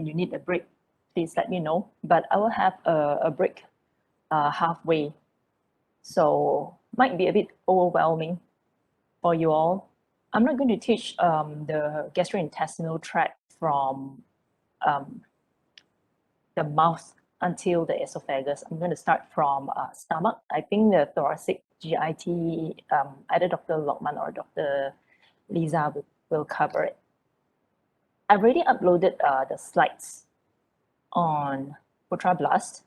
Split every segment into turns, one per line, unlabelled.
and you need a break, please let me know. But I will have a break halfway. So might be a bit overwhelming for you all. I'm not going to teach the gastrointestinal tract from the mouth until the esophagus. I'm going to start from stomach. I think the thoracic GIT, either Dr. Lokman or Dr. Lisa will cover it. I've already uploaded the slides on Putra Blast,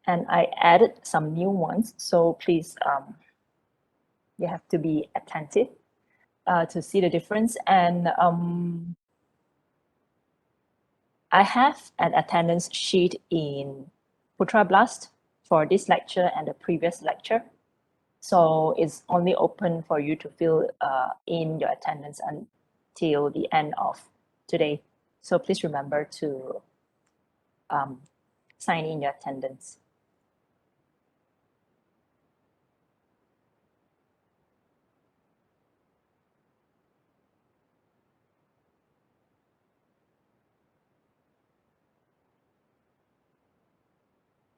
and I added some new ones. So please, you have to be attentive to see the difference. And I have an attendance sheet in Putra Blast for this lecture and the previous lecture. So it's only open for you to fill in your attendance until the end of today. So please remember to sign in your attendance.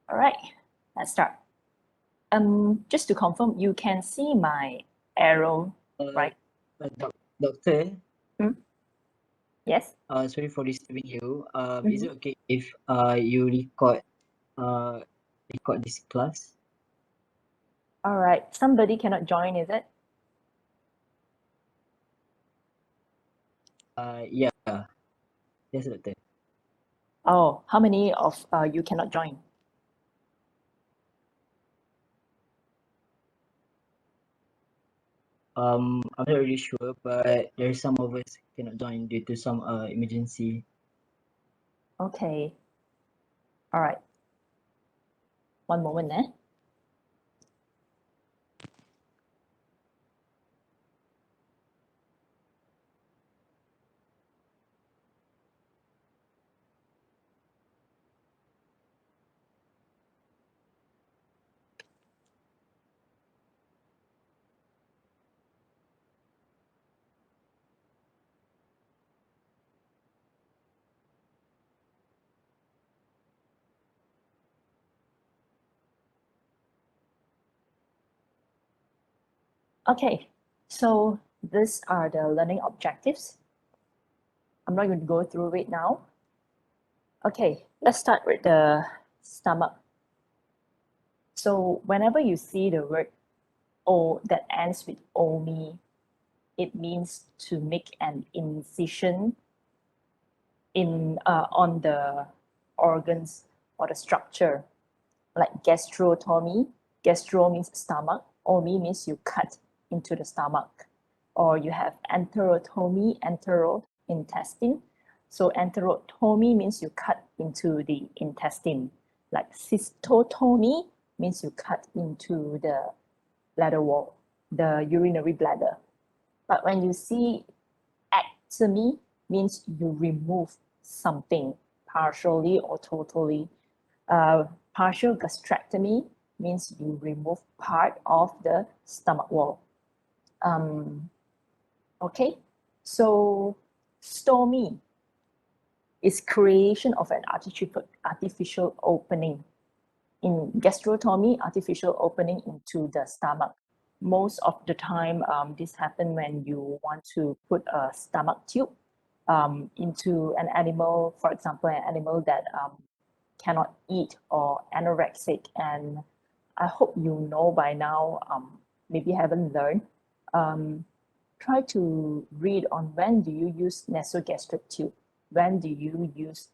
All right, let's start. Just to confirm, you can see my arrow, right?
Doctor?
Yes?
Sorry for disturbing you. Is it okay if you record this class?
All right, somebody cannot join, is it?
Yeah. Yes, doctor.
Oh, how many of you cannot join?
I'm not really sure, but there's some of us cannot join due to some emergency.
Okay. All right. One moment, eh? Okay, so these are the learning objectives. I'm not going to go through it now. Okay, let's start with the stomach. So whenever you see the word O that ends with OMI, it means to make an incision in on the organs or the structure, like gastrotomy. Gastro means stomach, omi means you cut into the stomach. Or you have enterotomy, entero, intestine. So enterotomy means you cut into the intestine. Like cystotomy means you cut into the bladder wall, the urinary bladder. But when you see ectomy, means you remove something partially or totally. Partial gastrectomy means you remove part of the stomach wall. Okay, so stomy is creation of an artificial opening. In gastrotomy, artificial opening into the stomach. Most of the time, this happens when you want to put a stomach tube into an animal, for example, an animal that cannot eat or anorexic. And I hope you know by now, maybe haven't learned, try to read on when do you use nasogastric tube, when do you use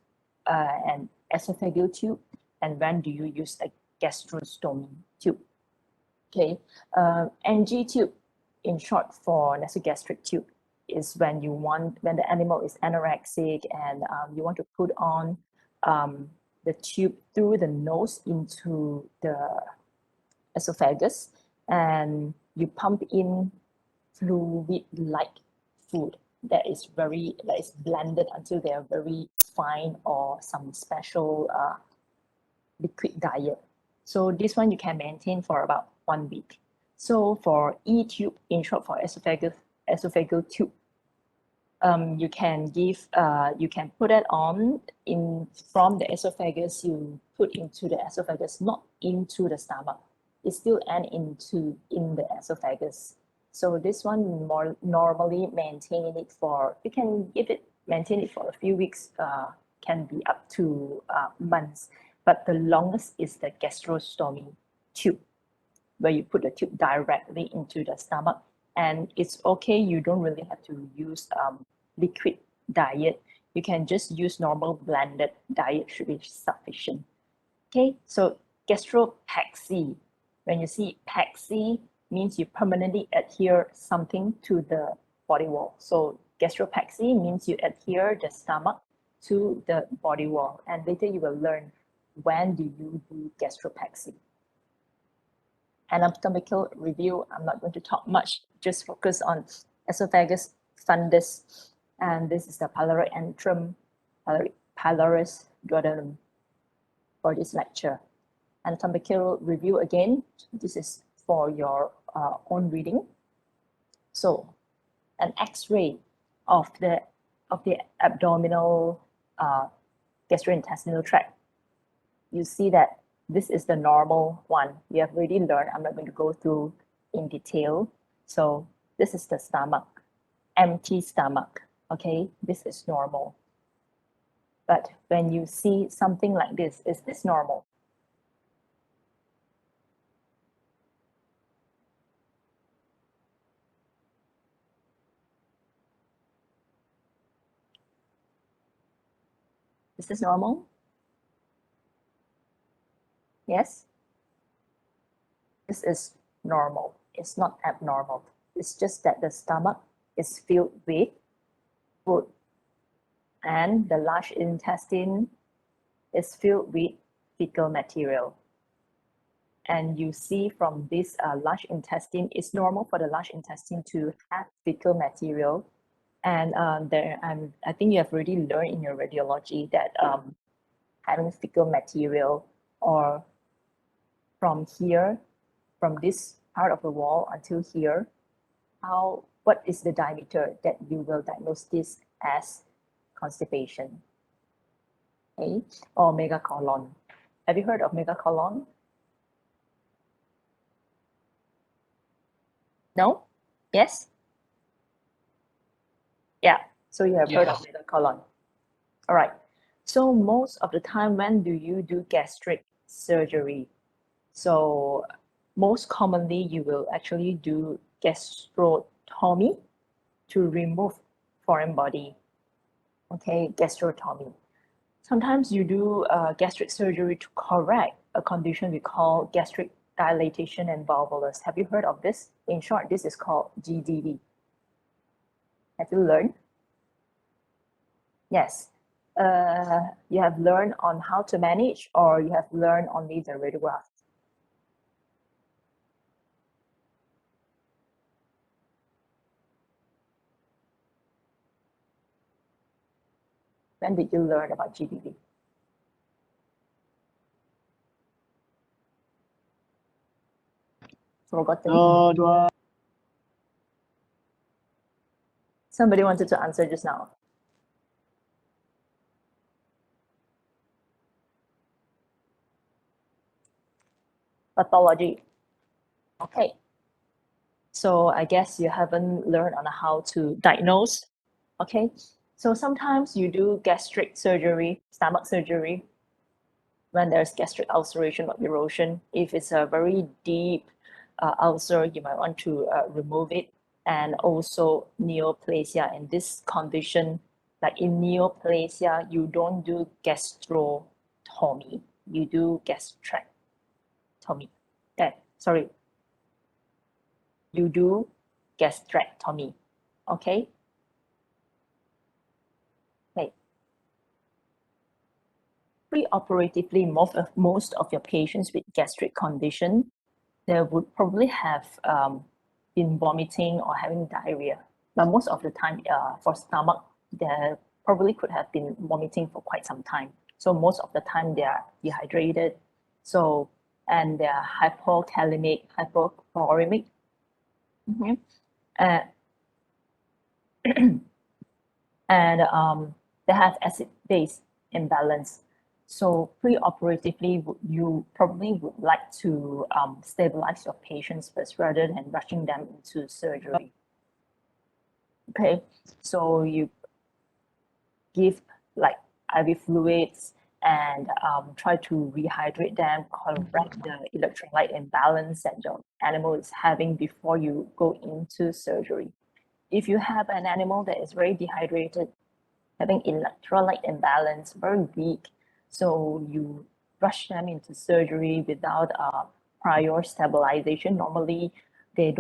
an esophageal tube, and when do you use a gastrostomy tube. Okay, NG tube, in short for nasogastric tube, is when the animal is anorexic and you want to put on the tube through the nose into the esophagus, and you pump in fluid-like food that is blended until they are very fine, or some special liquid diet. So this one you can maintain for about 1 week. So for E-tube, in short for esophageal tube, you can give, you can put it on in from the esophagus, you put into the esophagus, not into the stomach. It still end in the esophagus. So this one more normally maintain it for, you can maintain it for a few weeks, can be up to months. But the longest is the gastrostomy tube, where you put the tube directly into the stomach. And it's okay, you don't really have to use liquid diet. You can just use normal blended diet, should be sufficient. Okay, so gastropaxy. When you see paxy, means you permanently adhere something to the body wall. So gastropaxy means you adhere the stomach to the body wall. And later you will learn when do you do gastropaxy. Anatomical review, I'm not going to talk much, just focus on esophagus, fundus, and this is the pyloric antrum, pylorus duodenum for this lecture. Anatomical review again, this is for your own reading. So an X-ray of the abdominal gastrointestinal tract, you see that this is the normal one. We have already learned, I'm not going to go through in detail. So this is the stomach, empty stomach, okay? This is normal. But when you see something like this, is this normal? Is this normal? Yes? This is normal. It's not abnormal. It's just that the stomach is filled with food and the large intestine is filled with fecal material. And you see from this large intestine, it's normal for the large intestine to have fecal material. And I think you have already learned in your radiology that having fecal material or from here, from this part of the wall until here, what is the diameter that you will diagnose this as constipation? Okay, or megacolon. Have you heard of megacolon? No? Yes? Yeah, so you have heard of megacolon. All right. So most of the time, when do you do gastric surgery? So most commonly, you will actually do gastrotomy to remove foreign body. Okay, gastrotomy. Sometimes you do gastric surgery to correct a condition we call gastric dilatation and volvulus. Have you heard of this? In short, this is called GDV. Have you learned? Yes. You have learned on how to manage, or you have learned only the radiograph? When did you learn about GDV? Forgotten? Somebody wanted to answer just now. Pathology. Okay. So I guess you haven't learned on how to diagnose. Okay. So sometimes you do gastric surgery, stomach surgery, when there's gastric ulceration or erosion. If it's a very deep ulcer, you might want to remove it. And also neoplasia. In this condition, like in neoplasia, you don't do gastrotomy, you do gastrectomy. Sorry, you do gastrectomy. Okay. Okay. Preoperatively, most of your patients with gastric condition, they would probably have been vomiting or having diarrhea. But most of the time, for stomach, they probably could have been vomiting for quite some time. So most of the time they are dehydrated. So, and they are hypokalemic, hypochloremic. and they have acid-base imbalance. So pre-operatively, you probably would like to stabilize your patients first rather than rushing them into surgery. Okay, so you give like IV fluids and try to rehydrate them, correct the electrolyte imbalance that your animal is having before you go into surgery. If you have an animal that is very dehydrated, having electrolyte imbalance, very weak, so you rush them into surgery without prior stabilization, normally they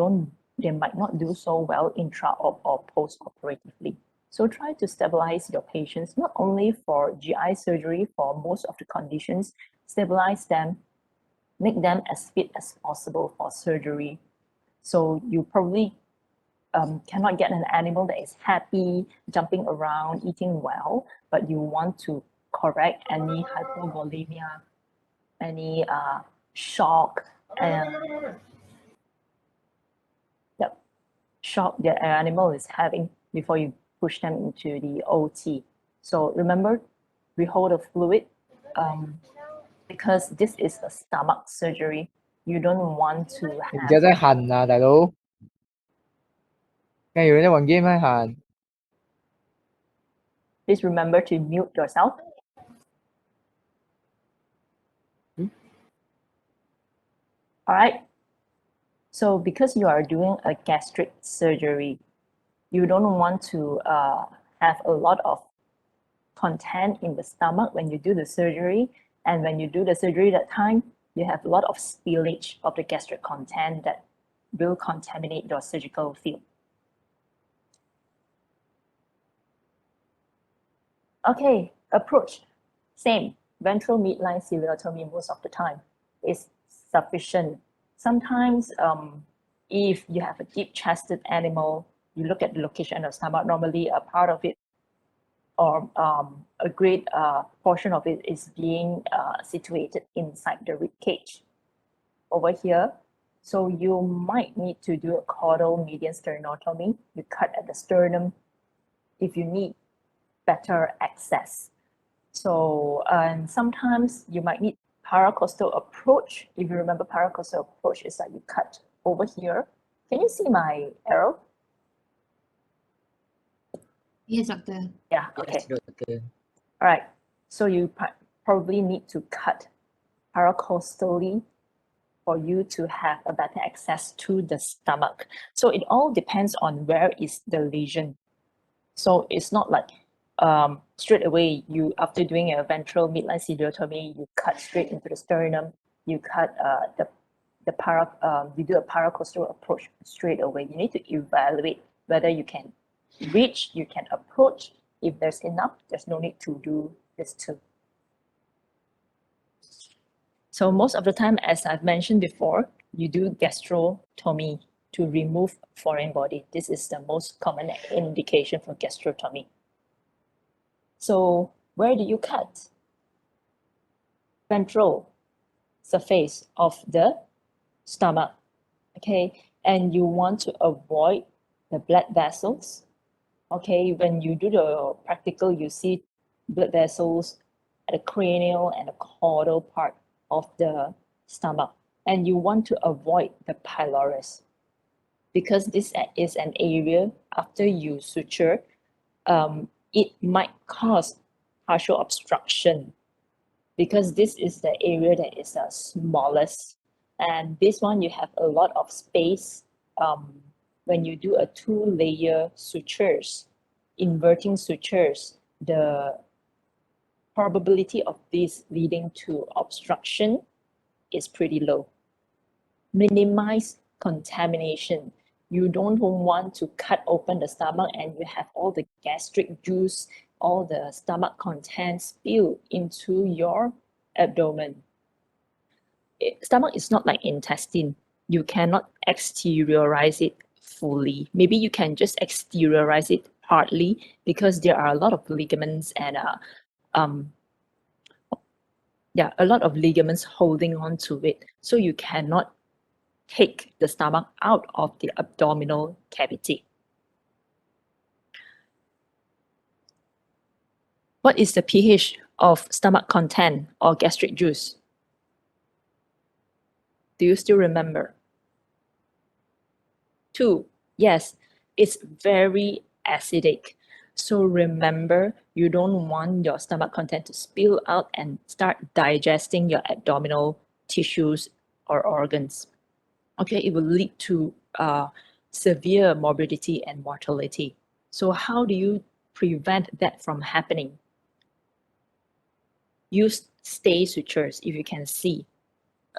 might not do so well intra-op or post-operatively. So try to stabilize your patients, not only for GI surgery, for most of the conditions, stabilize them, make them as fit as possible for surgery. So you probably cannot get an animal that is happy, jumping around, eating well, but you want to correct any hypovolemia, any shock, and the shock the animal is having before you push them into the OT. So remember, we hold the fluid because this is a stomach surgery. You don't want to
而
have.
家真係痕啊，大佬！梗係要一玩 game 咩痕？
Please remember to mute yourself. All right. So because you are doing a gastric surgery, you don't want to have a lot of content in the stomach when you do the surgery. And when you do the surgery that time, you have a lot of spillage of the gastric content that will contaminate your surgical field. Okay, approach. Same. Ventral midline ciliatomy most of the time is sufficient. Sometimes if you have a deep-chested animal, you look at the location of stomach, normally a part of it or a great portion of it is being situated inside the rib cage over here. So you might need to do a caudal median sternotomy. You cut at the sternum if you need better access. So and sometimes you might need paracostal approach. If you remember, paracostal approach is that you cut over here. Can you see my arrow?
Yes, doctor.
Yeah, okay.
Yes, doctor.
All right. So you probably need to cut paracostally for you to have a better access to the stomach. So it all depends on where is the lesion. So it's not like straight away you after doing a ventral midline ciliatomy, you cut straight into the sternum. You cut you do a paracostal approach straight away. You need to evaluate whether you can reach, you can approach. If there's enough, there's no need to do this too. So most of the time, as I've mentioned before, you do gastrotomy to remove foreign body. This is the most common indication for gastrotomy. So where do you cut? Ventral surface of the stomach, okay? And you want to avoid the blood vessels, okay? When you do the practical, you see blood vessels at the cranial and the caudal part of the stomach, and you want to avoid the pylorus because this is an area after you suture, it might cause partial obstruction because this is the area that is the smallest, and this one you have a lot of space when you do a two-layer sutures, inverting sutures, the probability of this leading to obstruction is pretty low. Minimize contamination. You don't want to cut open the stomach and you have all the gastric juice, all the stomach contents spill into your abdomen. Stomach is not like intestine. You cannot exteriorize it fully. Maybe you can just exteriorize it partly because there are a lot of ligaments and a lot of ligaments holding on to it. So you cannot take the stomach out of the abdominal cavity. What is the pH of stomach content or gastric juice? Do you still remember? 2. Yes, it's very acidic. So remember, you don't want your stomach content to spill out and start digesting your abdominal tissues or organs. Okay, it will lead to severe morbidity and mortality. So how do you prevent that from happening? Use stay sutures if you can see.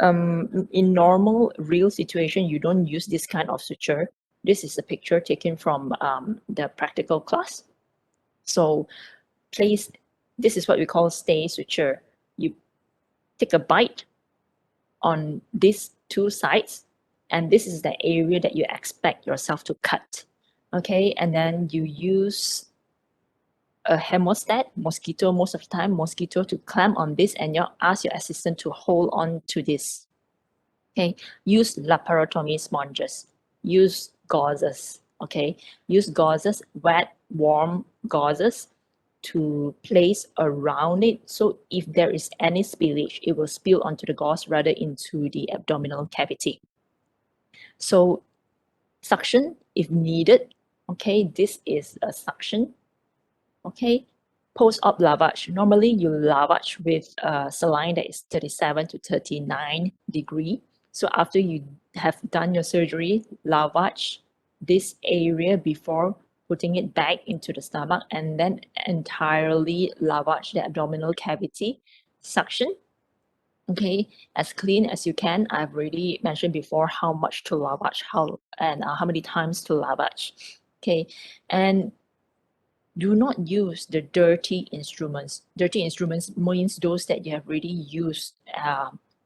In normal real situation, you don't use this kind of suture. This is a picture taken from the practical class. So place, this is what we call stay suture. You take a bite on these two sides, and this is the area that you expect yourself to cut. Okay, and then you use a hemostat, mosquito, most of the time, mosquito to clamp on this, and you ask your assistant to hold on to this. Okay, use laparotomy sponges, use gauzes, okay? Use gauzes, wet, warm gauzes to place around it. So if there is any spillage, it will spill onto the gauze rather into the abdominal cavity. So suction if needed, okay? This is a suction, okay? Post-op lavage. Normally you lavage with saline that is 37 to 39 degree. So after you have done your surgery, lavage this area before putting it back into the stomach, and then entirely lavage the abdominal cavity. Suction, okay, as clean as you can. I've already mentioned before how much to lavage, how many times to lavage. Okay, and do not use the dirty instruments. Dirty instruments means those that you have already used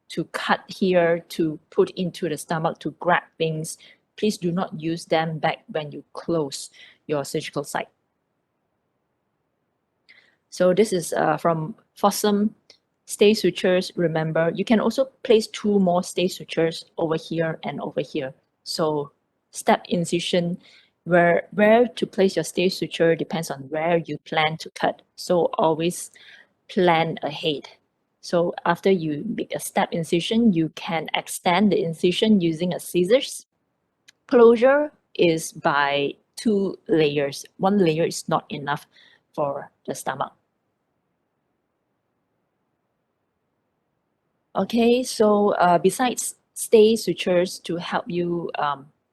to cut here, to put into the stomach, to grab things. Please do not use them back when you close your surgical site. So this is from Fossum stay sutures. Remember, you can also place 2 more stay sutures over here and over here. So step incision, where to place your stay suture depends on where you plan to cut. So always plan ahead. So after you make a step incision, you can extend the incision using a scissors. Closure is by 2 layers. 1 layer is not enough for the stomach. Okay, so besides stay sutures to help you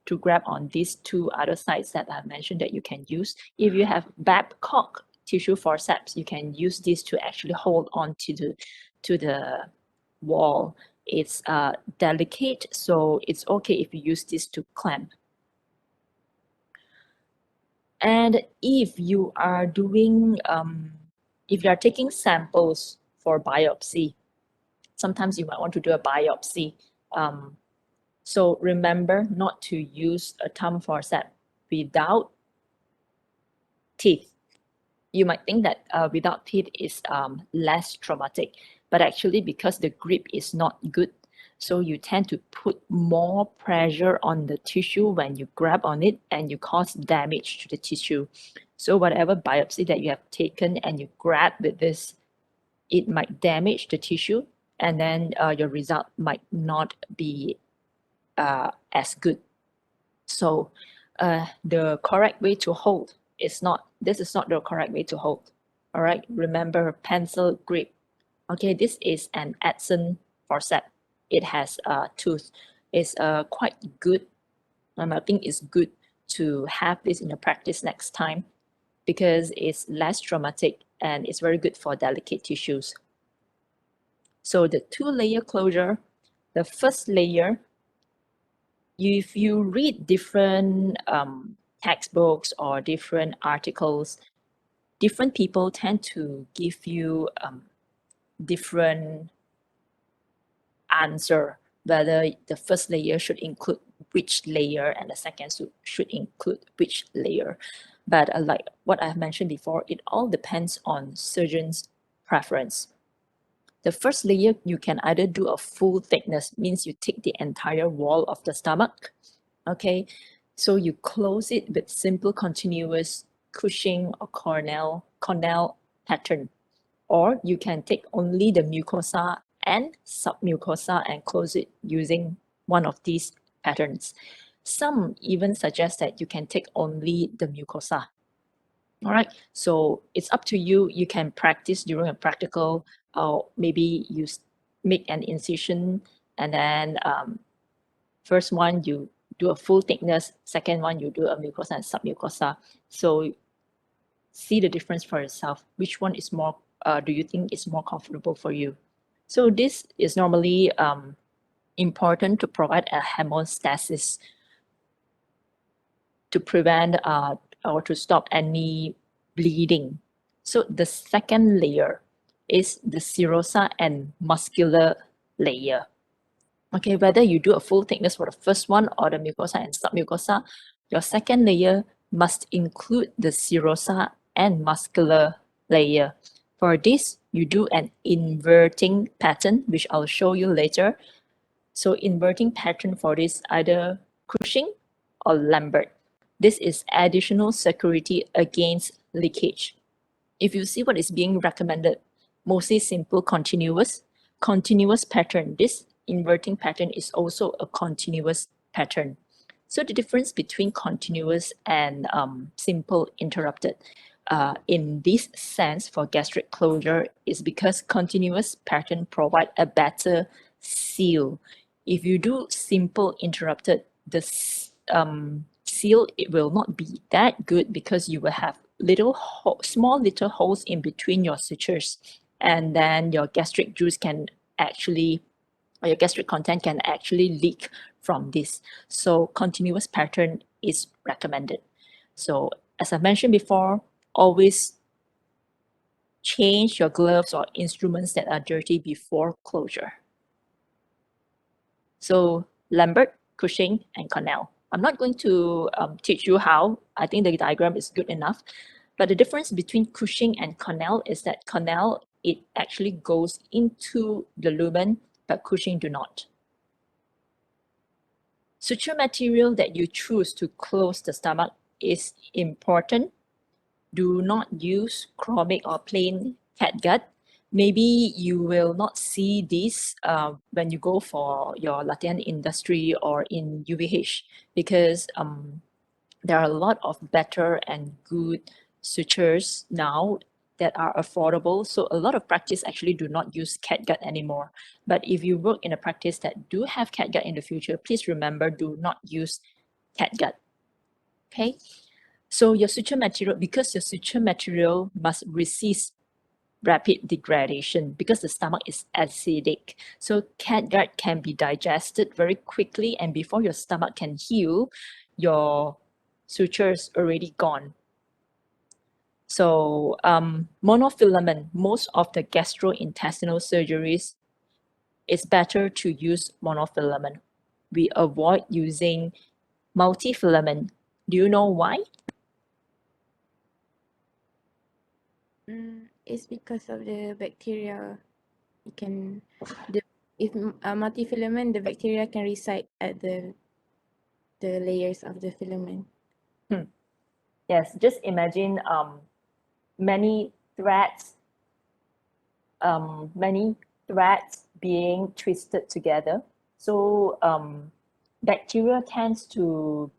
to grab on these 2 other sides that I've mentioned that you can use, if you have Babcock tissue forceps, you can use this to actually hold on to the wall. It's delicate, so it's okay if you use this to clamp. And if you are doing, if you are taking samples for biopsy, sometimes you might want to do a biopsy. So remember not to use a thumb forceps without teeth. You might think that without teeth is less traumatic, but actually because the grip is not good, so you tend to put more pressure on the tissue when you grab on it, and you cause damage to the tissue. So whatever biopsy that you have taken and you grab with this, it might damage the tissue, and then your result might not be as good. So the correct way to hold is not, this is not the correct way to hold. All right, remember pencil grip. Okay, this is an Edson forceps. It has a tooth. It's quite good. I think it's good to have this in your practice next time because it's less traumatic and it's very good for delicate tissues. So the 2-layer closure, the first layer, if you read different textbooks or different articles, different people tend to give you different answer, whether the first layer should include which layer and the second should include which layer. But like what I've mentioned before, it all depends on surgeon's preference. The first layer, you can either do a full thickness, means you take the entire wall of the stomach, okay? So you close it with simple continuous Cushing or Cornell pattern, or you can take only the mucosa and submucosa and close it using one of these patterns. Some even suggest that you can take only the mucosa. All right, so it's up to you. You can practice during a practical, or maybe you make an incision, and then first one you do a full thickness, second one you do a mucosa and submucosa. So see the difference for yourself. Which one is more, do you think is more comfortable for you? So this is normally important to provide a hemostasis to prevent or to stop any bleeding. So the second layer is the serosa and muscular layer. Okay, whether you do a full thickness for the first one or the mucosa and submucosa, your second layer must include the serosa and muscular layer. For this, you do an inverting pattern, which I'll show you later. So inverting pattern for this, either Cushing or Lambert. This is additional security against leakage. If you see what is being recommended, mostly simple continuous pattern. This inverting pattern is also a continuous pattern. So the difference between continuous and simple interrupted in this sense for gastric closure is because continuous pattern provide a better seal. If you do simple interrupted, the seal, it will not be that good because you will have small little holes in between your sutures, and then your gastric juice can actually, or your gastric content can actually leak from this. So continuous pattern is recommended. So as I mentioned before, always change your gloves or instruments that are dirty before closure. So Lambert, Cushing, and Cornell. I'm not going to teach you how. I think the diagram is good enough. But the difference between Cushing and Cornell is that Cornell, it actually goes into the lumen, but Cushing do not. Suture material that you choose to close the stomach is important. Do not use chromic or plain catgut. Maybe you will not see this when you go for your Latin industry or in UVH, because there are a lot of better and good sutures now that are affordable. So a lot of practice actually do not use catgut anymore. But if you work in a practice that do have catgut in the future, please remember, do not use catgut. Okay. So your suture material, because your suture material must resist rapid degradation because the stomach is acidic. So catgut can be digested very quickly, and before your stomach can heal, your sutures already gone. So monofilament, most of the gastrointestinal surgeries, it's better to use monofilament. We avoid using multifilament. Do you know why?
It's because of the bacteria. You can, if multifilament, the bacteria can reside at the layers of the filament.
Yes, just imagine many threads being twisted together. So bacteria tends to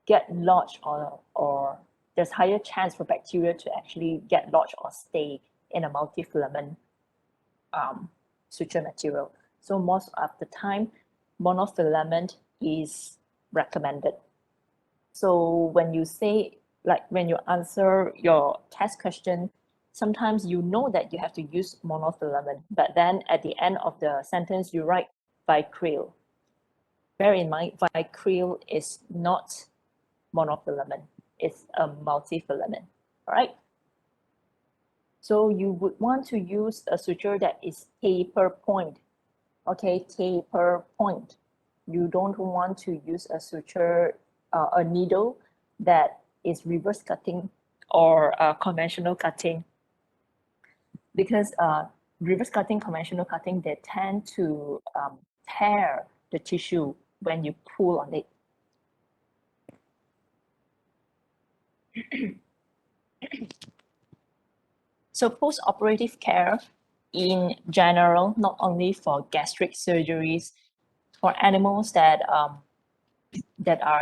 get lodged, or there's higher chance for bacteria to actually get lodged or stay in a multifilament suture material. So most of the time, monofilament is recommended. So when you say, like when you answer your test question, sometimes you know that you have to use monofilament, but then at the end of the sentence, you write vicryl. Bear in mind, vicryl is not monofilament, it's a multifilament, all right? So you would want to use a suture that is taper point, okay, taper point. You don't want to use a suture, a needle that is reverse cutting or conventional cutting, because reverse cutting, conventional cutting, they tend to tear the tissue when you pull on it. So post-operative care in general, not only for gastric surgeries, for animals that are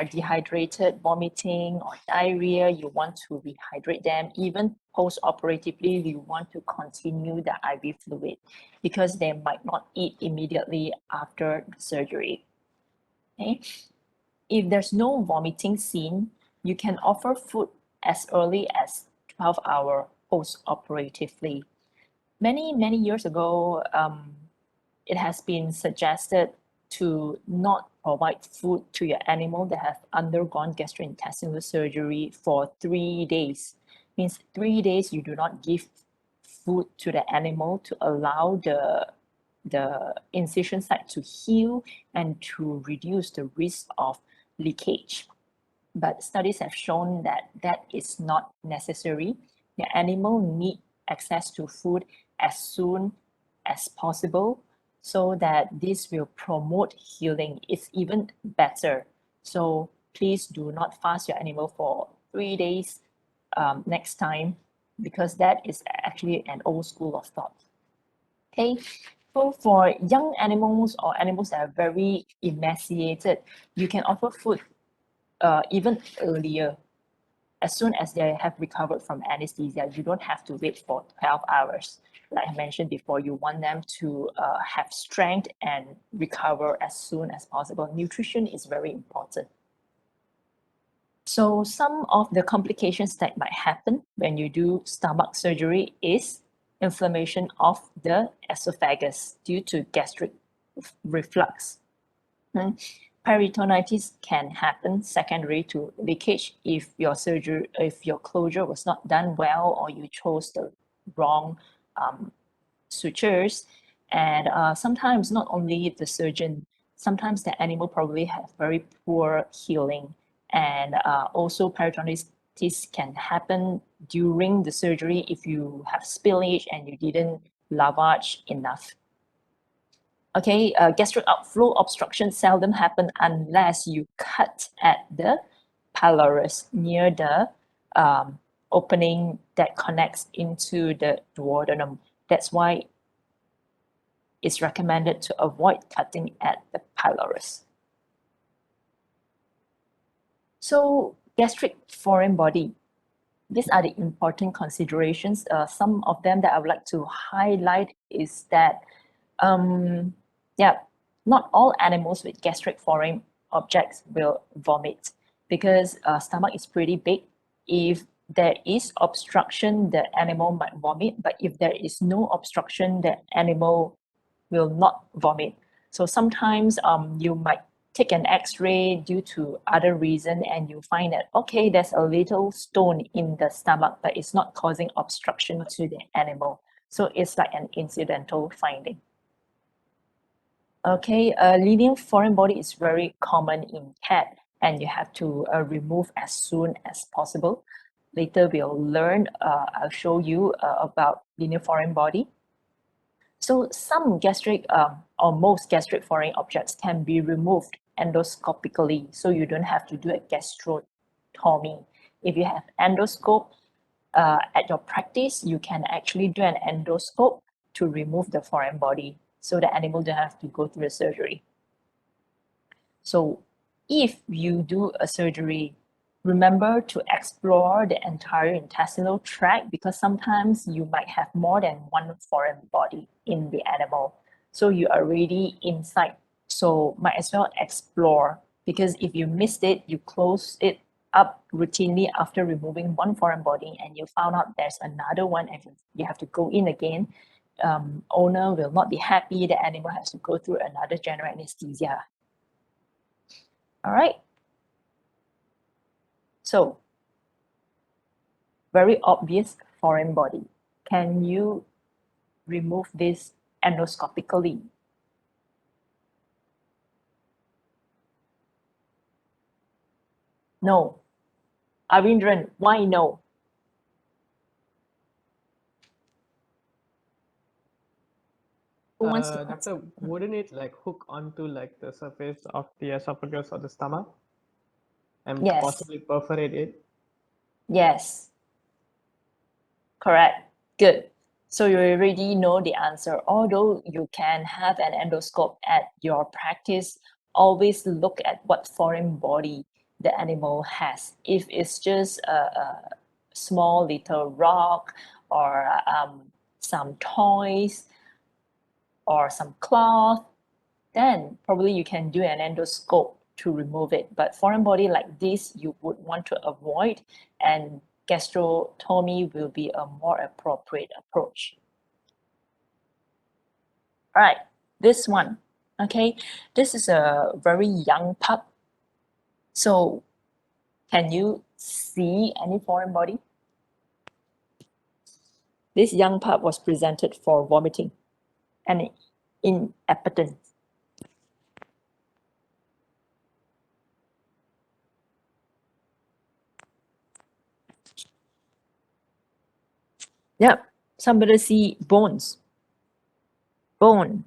dehydrated, vomiting or diarrhea, you want to rehydrate them. Even post-operatively, you want to continue the IV fluid because they might not eat immediately after the surgery. Okay. If there's no vomiting seen, you can offer food as early as 12 hours post-operatively. Many years ago, it has been suggested to not provide food to your animal that have undergone gastrointestinal surgery for 3 days. Means 3 days you do not give food to the animal to allow the incision site to heal and to reduce the risk of leakage. But studies have shown that that is not necessary. The animal need access to food as soon as possible so that this will promote healing. It's even better. So please do not fast your animal for 3 days next time, because that is actually an old school of thought. Okay, so for young animals or animals that are very emaciated, you can offer food even earlier. As soon as they have recovered from anesthesia, you don't have to wait for 12 hours. Like I mentioned before, you want them to have strength and recover as soon as possible. Nutrition is very important. So some of the complications that might happen when you do stomach surgery is inflammation of the esophagus due to gastric reflux. Peritonitis can happen secondary to leakage if your closure was not done well or you chose the wrong sutures. And sometimes not only the surgeon, sometimes the animal probably have very poor healing. And also peritonitis can happen during the surgery if you have spillage and you didn't lavage enough. Okay, gastric outflow obstruction seldom happen unless you cut at the pylorus near the opening that connects into the duodenum. That's why it's recommended to avoid cutting at the pylorus. So gastric foreign body. These are the important considerations. Some of them that I would like to highlight is that not all animals with gastric foreign objects will vomit because stomach is pretty big. If there is obstruction, the animal might vomit, but if there is no obstruction, the animal will not vomit. So sometimes you might take an x-ray due to other reason and you find that, okay, there's a little stone in the stomach, but it's not causing obstruction to the animal. So it's like an incidental finding. Okay, linear foreign body is very common in cat and you have to remove as soon as possible. Later we'll learn, I'll show you about linear foreign body. So some gastric or most gastric foreign objects can be removed endoscopically, so you don't have to do a gastrotomy. If you have endoscope at your practice, you can actually do an endoscope to remove the foreign body so the animal don't have to go through the surgery. So if you do a surgery, remember to explore the entire intestinal tract because sometimes you might have more than one foreign body in the animal. So you are already inside. So might as well explore because if you missed it, you close it up routinely after removing one foreign body and you found out there's another one and you have to go in again. Owner will not be happy, the animal has to go through another general anesthesia. All right. So, very obvious foreign body. Can you remove this endoscopically? No. Arindran, why no? Who wants to answer?
Doctor, wouldn't it like hook onto like the surface of the esophagus or the stomach and
Yes.
possibly perforate it?
Yes. Correct. Good. So you already know the answer. Although you can have an endoscope at your practice, always look at what foreign body the animal has. If it's just a small little rock or some toys or some cloth, then probably you can do an endoscope to remove it. But foreign body like this, you would want to avoid, and gastrotomy will be a more appropriate approach. All right, this one, okay, this is a very young pup. So can you see any foreign body? This young pup was presented for vomiting and inappetence. Yep, somebody see bones. Bone,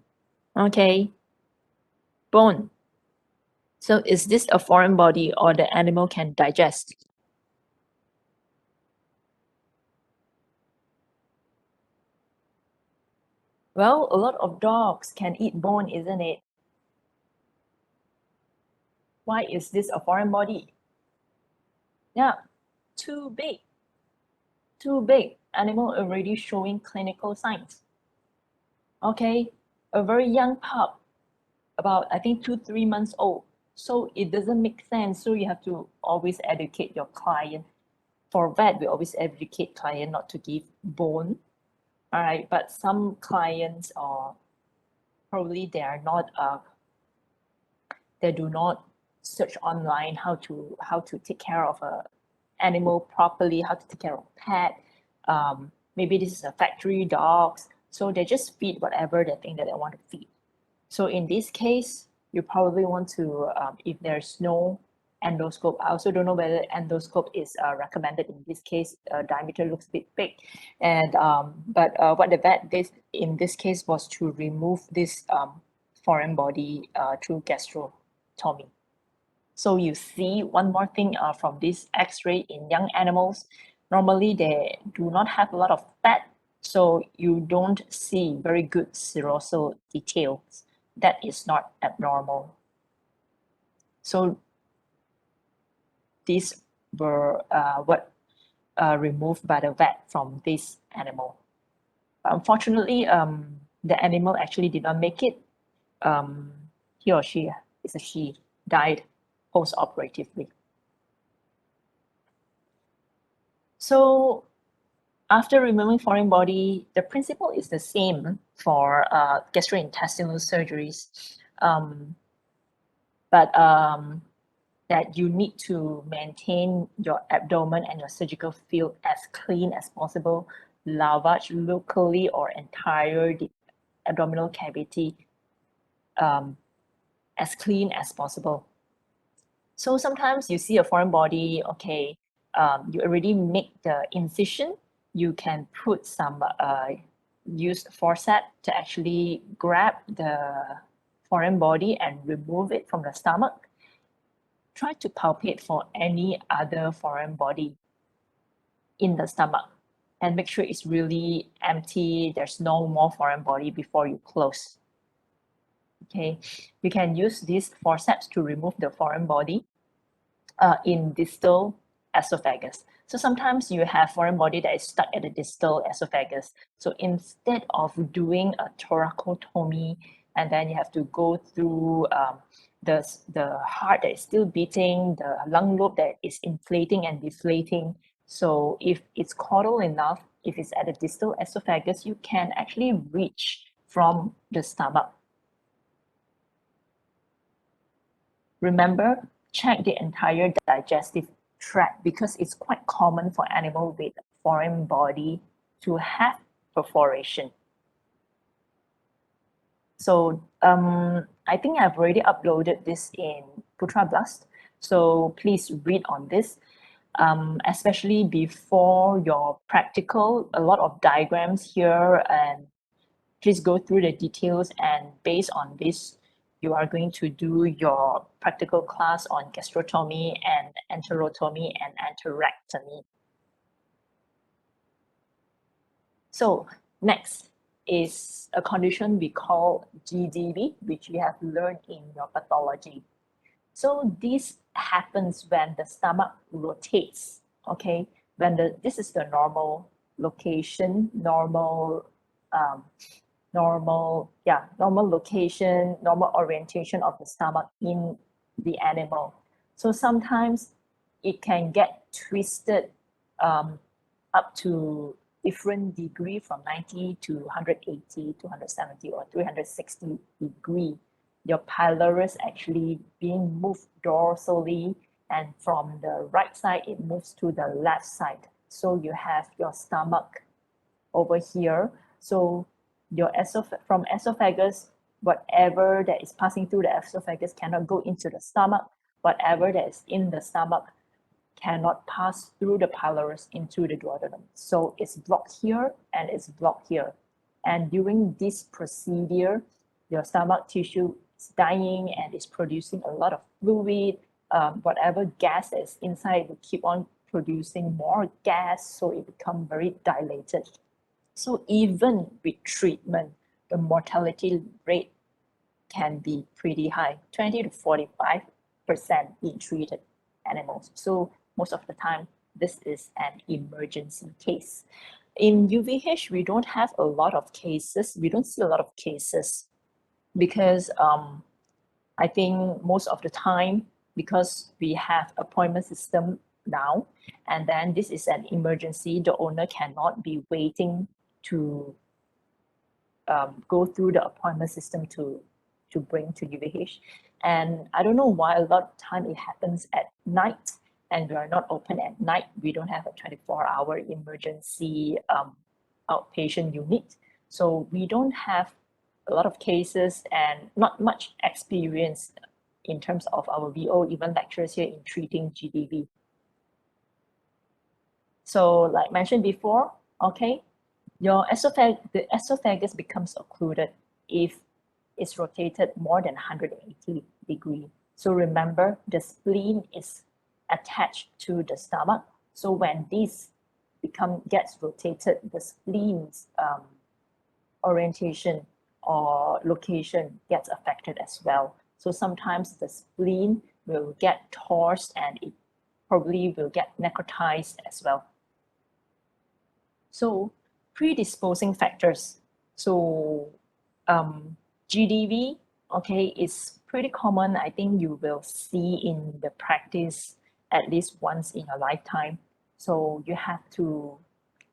okay, bone. So is this a foreign body or the animal can digest? Well, a lot of dogs can eat bone, isn't it? Why is this a foreign body? Yeah, too big. Too big. Animal already showing clinical signs. Okay, a very young pup, about I think 2-3 months old. So it doesn't make sense. So you have to always educate your client. For vet, we always educate client not to give bone. All right, but some clients are probably they are not they do not search online how to take care of a animal properly, how to take care of pet. Maybe this is a factory dogs, so they just feed whatever they think that they want to feed. So in this case, you probably want to, if there's no endoscope, I also don't know whether endoscope is recommended in this case. Diameter looks a bit big, and but what the vet did in this case was to remove this foreign body through gastrotomy. So you see one more thing from this X-ray in young animals. Normally they do not have a lot of fat, so you don't see very good serosal details. That is not abnormal. So these were what removed by the vet from this animal. Unfortunately, the animal actually did not make it. He or she, it's a she, died post-operatively. So after removing foreign body, the principle is the same for gastrointestinal surgeries, but that you need to maintain your abdomen and your surgical field as clean as possible, lavage locally or entire the abdominal cavity as clean as possible. So sometimes you see a foreign body, okay, you already make the incision, you can put some used forceps to actually grab the foreign body and remove it from the stomach. Try to palpate for any other foreign body in the stomach and make sure it's really empty, there's no more foreign body before you close. Okay, you can use these forceps to remove the foreign body in distal esophagus. So sometimes you have foreign body that is stuck at the distal esophagus. So instead of doing a thoracotomy and then you have to go through the heart that is still beating, the lung lobe that is inflating and deflating. So if it's caudal enough, if it's at the distal esophagus, you can actually reach from the stomach. Remember, check the entire digestive tract because it's quite common for animal with foreign body to have perforation. So I think I've already uploaded this in Putra Blast. So please read on this, especially before your practical, a lot of diagrams here, and please go through the details, and based on this, you are going to do your practical class on gastrotomy and enterotomy and enterectomy. So next is a condition we call GDV, which you have learned in your pathology. So this happens when the stomach rotates, okay? This is the normal location, normal location, normal orientation of the stomach in the animal. So sometimes it can get twisted up to different degree from 90 to 180 to 170 or 360 degree. Your pylorus actually being moved dorsally, and from the right side it moves to the left side. So you have your stomach over here. So your from esophagus, whatever that is passing through the esophagus cannot go into the stomach. Whatever that is in the stomach cannot pass through the pylorus into the duodenum. So it's blocked here and it's blocked here. And during this procedure, your stomach tissue is dying and is producing a lot of fluid. Whatever gas that is inside will keep on producing more gas, so it becomes very dilated. So even with treatment, the mortality rate can be pretty high, 20 to 45% in treated animals. So most of the time, this is an emergency case. In UVH, we don't have a lot of cases. We don't see a lot of cases because I think most of the time, because we have appointment system now, and then this is an emergency, the owner cannot be waiting to go through the appointment system to bring to UVH. And I don't know why a lot of time it happens at night, and we are not open at night. We don't have a 24-hour emergency outpatient unit. So we don't have a lot of cases and not much experience in terms of our VO, even lecturers here, in treating GDV. So like mentioned before, okay, the esophagus becomes occluded if it's rotated more than 180 degrees. So remember, the spleen is attached to the stomach. So when this gets rotated, the spleen's orientation or location gets affected as well. So sometimes the spleen will get tossed and it probably will get necrotized as well. So predisposing factors. So GDV, okay, is pretty common. I think you will see in the practice at least once in your lifetime. So you have to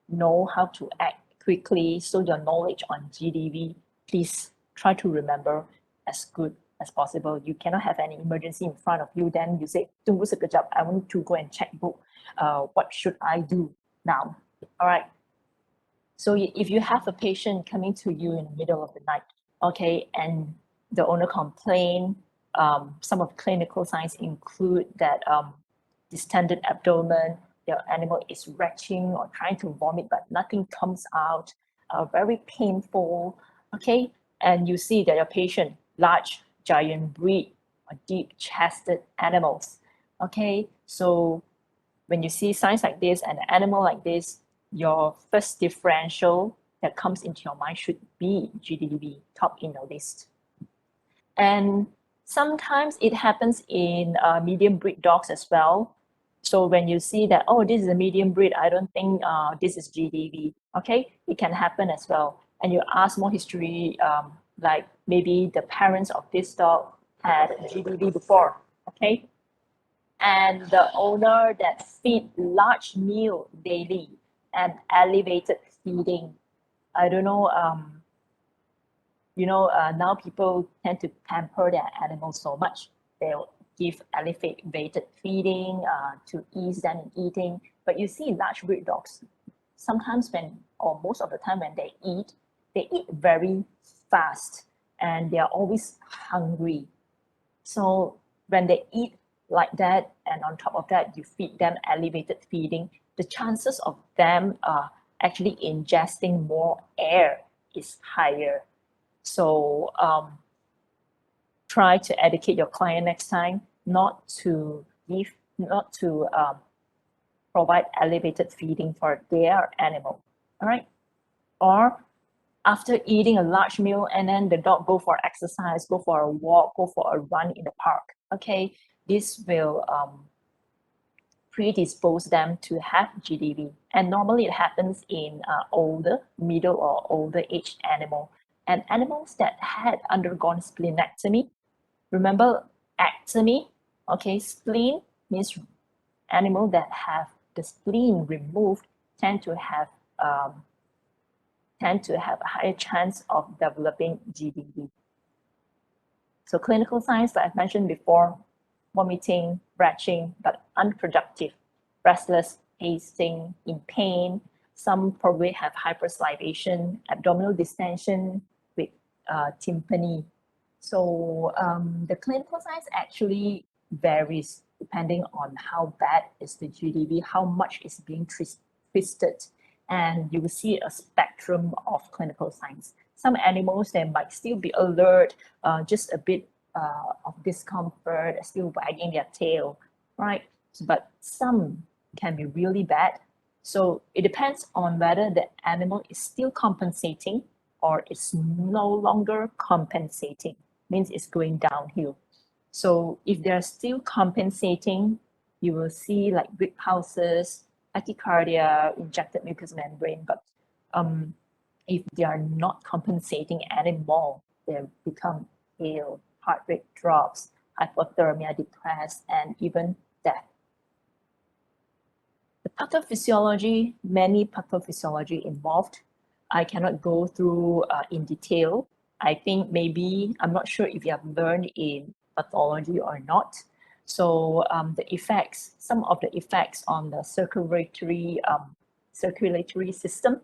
know how to act quickly. So your knowledge on GDV, please try to remember as good as possible. You cannot have any emergency in front of you, then you say, tunggu sekejap, I want to go and check book. What should I do now? All right. So if you have a patient coming to you in the middle of the night, okay, and the owner complain, some of clinical signs include that distended abdomen, the animal is retching or trying to vomit, but nothing comes out, very painful, okay, and you see that your patient, large, giant breed, or deep-chested animals, okay, so when you see signs like this and an animal like this, your first differential that comes into your mind should be GDV, top in the list. And sometimes it happens in medium breed dogs as well. So when you see that, oh, this is a medium breed, I don't think this is GDV, okay? It can happen as well. And you ask more history, like maybe the parents of this dog had GDV before, okay? And the owner that feed large meal daily and elevated feeding. I don't know, now people tend to pamper their animals so much. They'll give elevated feeding to ease them in eating. But you see large breed dogs, sometimes or most of the time when they eat very fast and they are always hungry. So when they eat like that, and on top of that, you feed them elevated feeding, the chances of them actually ingesting more air is higher. So try to educate your client next time not to provide elevated feeding for their animal. All right. or after eating a large meal and then the dog go for exercise, go for a walk, go for a run in the park. Okay, this will predispose them to have GDV. And normally it happens in older, middle or older age animal. And animals that had undergone splenectomy, remember ectomy, okay, spleen means animal that have the spleen removed tend to have a higher chance of developing GDV. So clinical signs, like I mentioned before, vomiting, retching, but unproductive, restless, pacing, in pain. Some probably have hypersalivation, abdominal distension with tympany. So the clinical signs actually varies depending on how bad is the GDV, how much is being twisted, and you will see a spectrum of clinical signs. Some animals, they might still be alert, just a bit of discomfort, still wagging their tail, right? But some can be really bad. So it depends on whether the animal is still compensating or it's no longer compensating, means it's going downhill. So if they're still compensating, you will see like weak pulses, tachycardia, injected mucous membrane. But if they are not compensating anymore, they become pale, heart rate drops, hypothermia, depressed, and even death. The pathophysiology, many pathophysiology involved. I cannot go through in detail. I think maybe, I'm not sure if you have learned in pathology or not. So the effects, some of the effects on the circulatory system,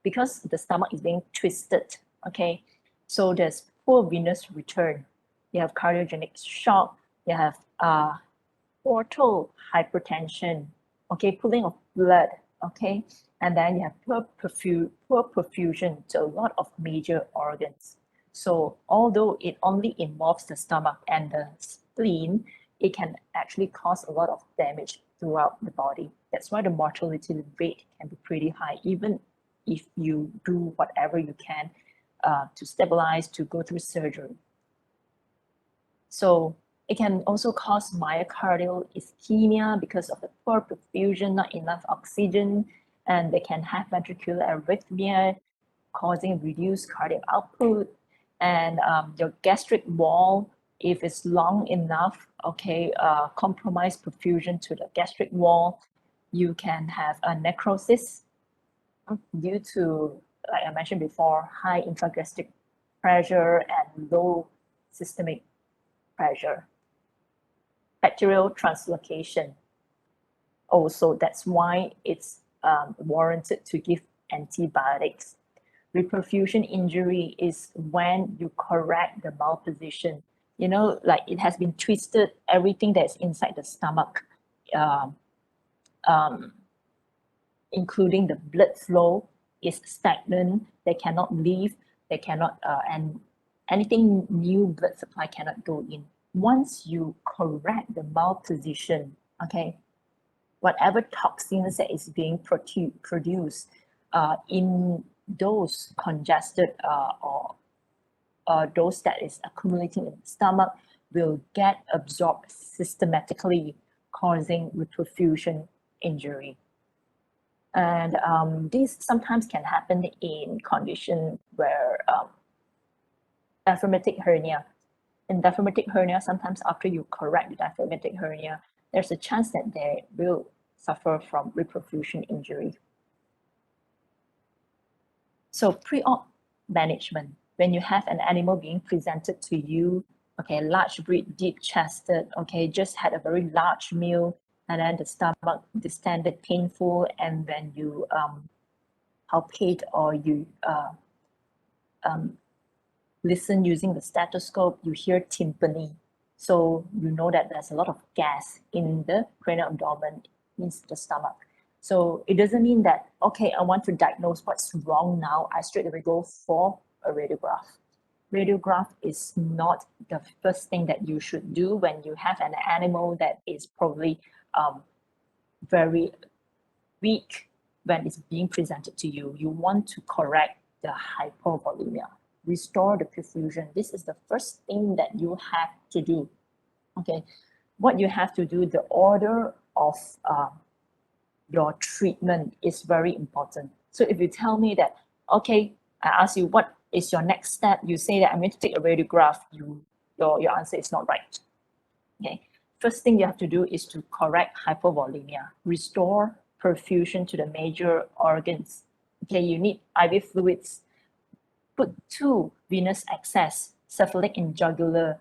because the stomach is being twisted, okay? So there's poor venous return. You have cardiogenic shock, you have portal hypertension, okay, pooling of blood, okay? And then you have poor perfusion to a lot of major organs. So although it only involves the stomach and the spleen, it can actually cause a lot of damage throughout the body. That's why the mortality rate can be pretty high, even if you do whatever you can to stabilize, to go through surgery. So it can also cause myocardial ischemia because of the poor perfusion, not enough oxygen, and they can have ventricular arrhythmia, causing reduced cardiac output. And your gastric wall, if it's long enough, okay, compromised perfusion to the gastric wall, you can have a necrosis due to, like I mentioned before, high intragastric pressure and low systemic pressure. Bacterial translocation. Also, that's why it's warranted to give antibiotics. Reperfusion injury is when you correct the malposition. You know, like it has been twisted, everything that's inside the stomach, including the blood flow, is stagnant. They cannot leave. They cannot, and anything new blood supply cannot go in. Once you correct the malposition, okay, whatever toxins that is being produced in those congested or those that is accumulating in the stomach will get absorbed systematically, causing reperfusion injury. And this sometimes can happen in condition where diaphragmatic hernia. In diaphragmatic hernia, sometimes after you correct the diaphragmatic hernia, there's a chance that they will suffer from reperfusion injury. So pre-op management, when you have an animal being presented to you, okay, large breed, deep chested, okay, just had a very large meal, and then the stomach distended, painful, and when you palpate or you listen using the stethoscope, you hear tympany. So you know that there's a lot of gas in the cranial abdomen, means the stomach. So it doesn't mean that, okay, I want to diagnose what's wrong now, I straight away go for a radiograph. Radiograph is not the first thing that you should do when you have an animal that is probably very weak, when it's being presented to you. You want to correct the hypovolemia, restore the perfusion. This is the first thing that you have to do. Okay, what you have to do, the order of your treatment is very important. So if you tell me that, okay, I ask you what is your next step, you say that I'm going to take a radiograph, your answer is not right. Okay, first thing you have to do is to correct hypovolemia, restore perfusion to the major organs. Okay, you need IV fluids, put 2 venous access, cephalic and jugular.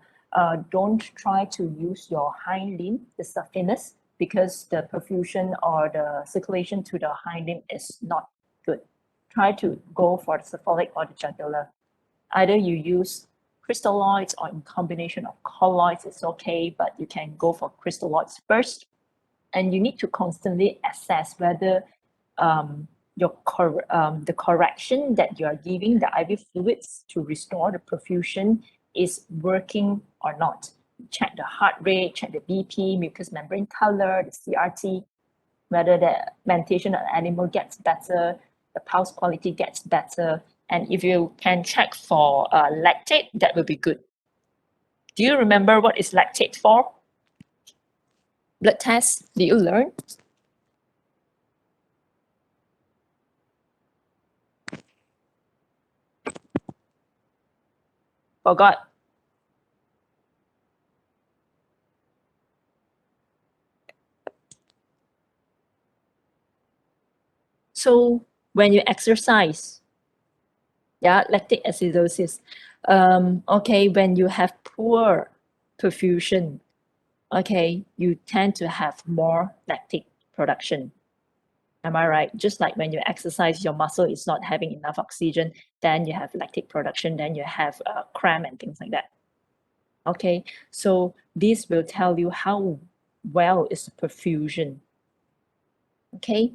Don't try to use your hind limb, the saphenous, because the perfusion or the circulation to the hind limb is not good. Try to go for the cephalic or the jugular. Either you use crystalloids or in combination of colloids, it's okay, but you can go for crystalloids first. And you need to constantly assess whether the correction that you are giving the IV fluids to restore the perfusion is working or not. Check the heart rate, check the BP, mucous membrane color, the CRT, whether the mentation of the animal gets better, the pulse quality gets better. And if you can check for lactate, that will be good. Do you remember what is lactate for? Blood test, did you learn? Forgot. So when you exercise, yeah, lactic acidosis. Okay, when you have poor perfusion, okay, you tend to have more lactic production. Am I right? Just like when you exercise, your muscle is not having enough oxygen, then you have lactic production, then you have cramp and things like that. Okay, so this will tell you how well is the perfusion. Okay,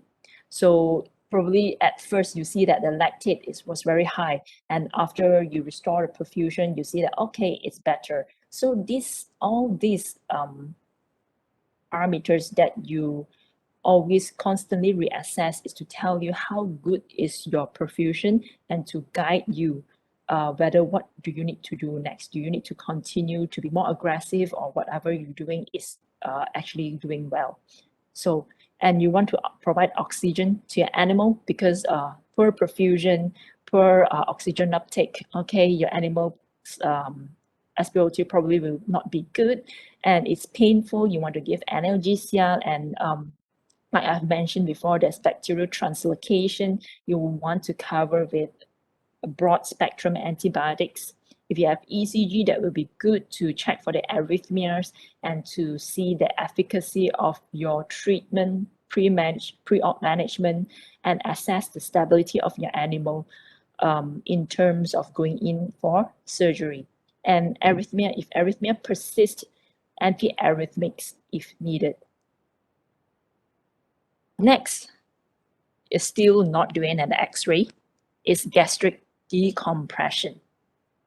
so probably at first you see that the lactate was very high, and after you restore the perfusion, you see that, okay, it's better. So all these parameters that you always constantly reassess is to tell you how good is your perfusion and to guide you whether what do you need to do next. Do you need to continue to be more aggressive, or whatever you're doing is actually doing well? So, and you want to provide oxygen to your animal, because poor perfusion, poor oxygen uptake, okay, your animal's SpO2 probably will not be good, and it's painful. You want to give analgesia, and like I've mentioned before, there's bacterial translocation. You will want to cover with a broad spectrum antibiotics. If you have ECG, that will be good to check for the arrhythmias and to see the efficacy of your treatment, pre-op management, and assess the stability of your animal in terms of going in for surgery. And arrhythmia, if arrhythmia persists, antiarrhythmics if needed. Next is still not doing an X-ray, is gastric decompression.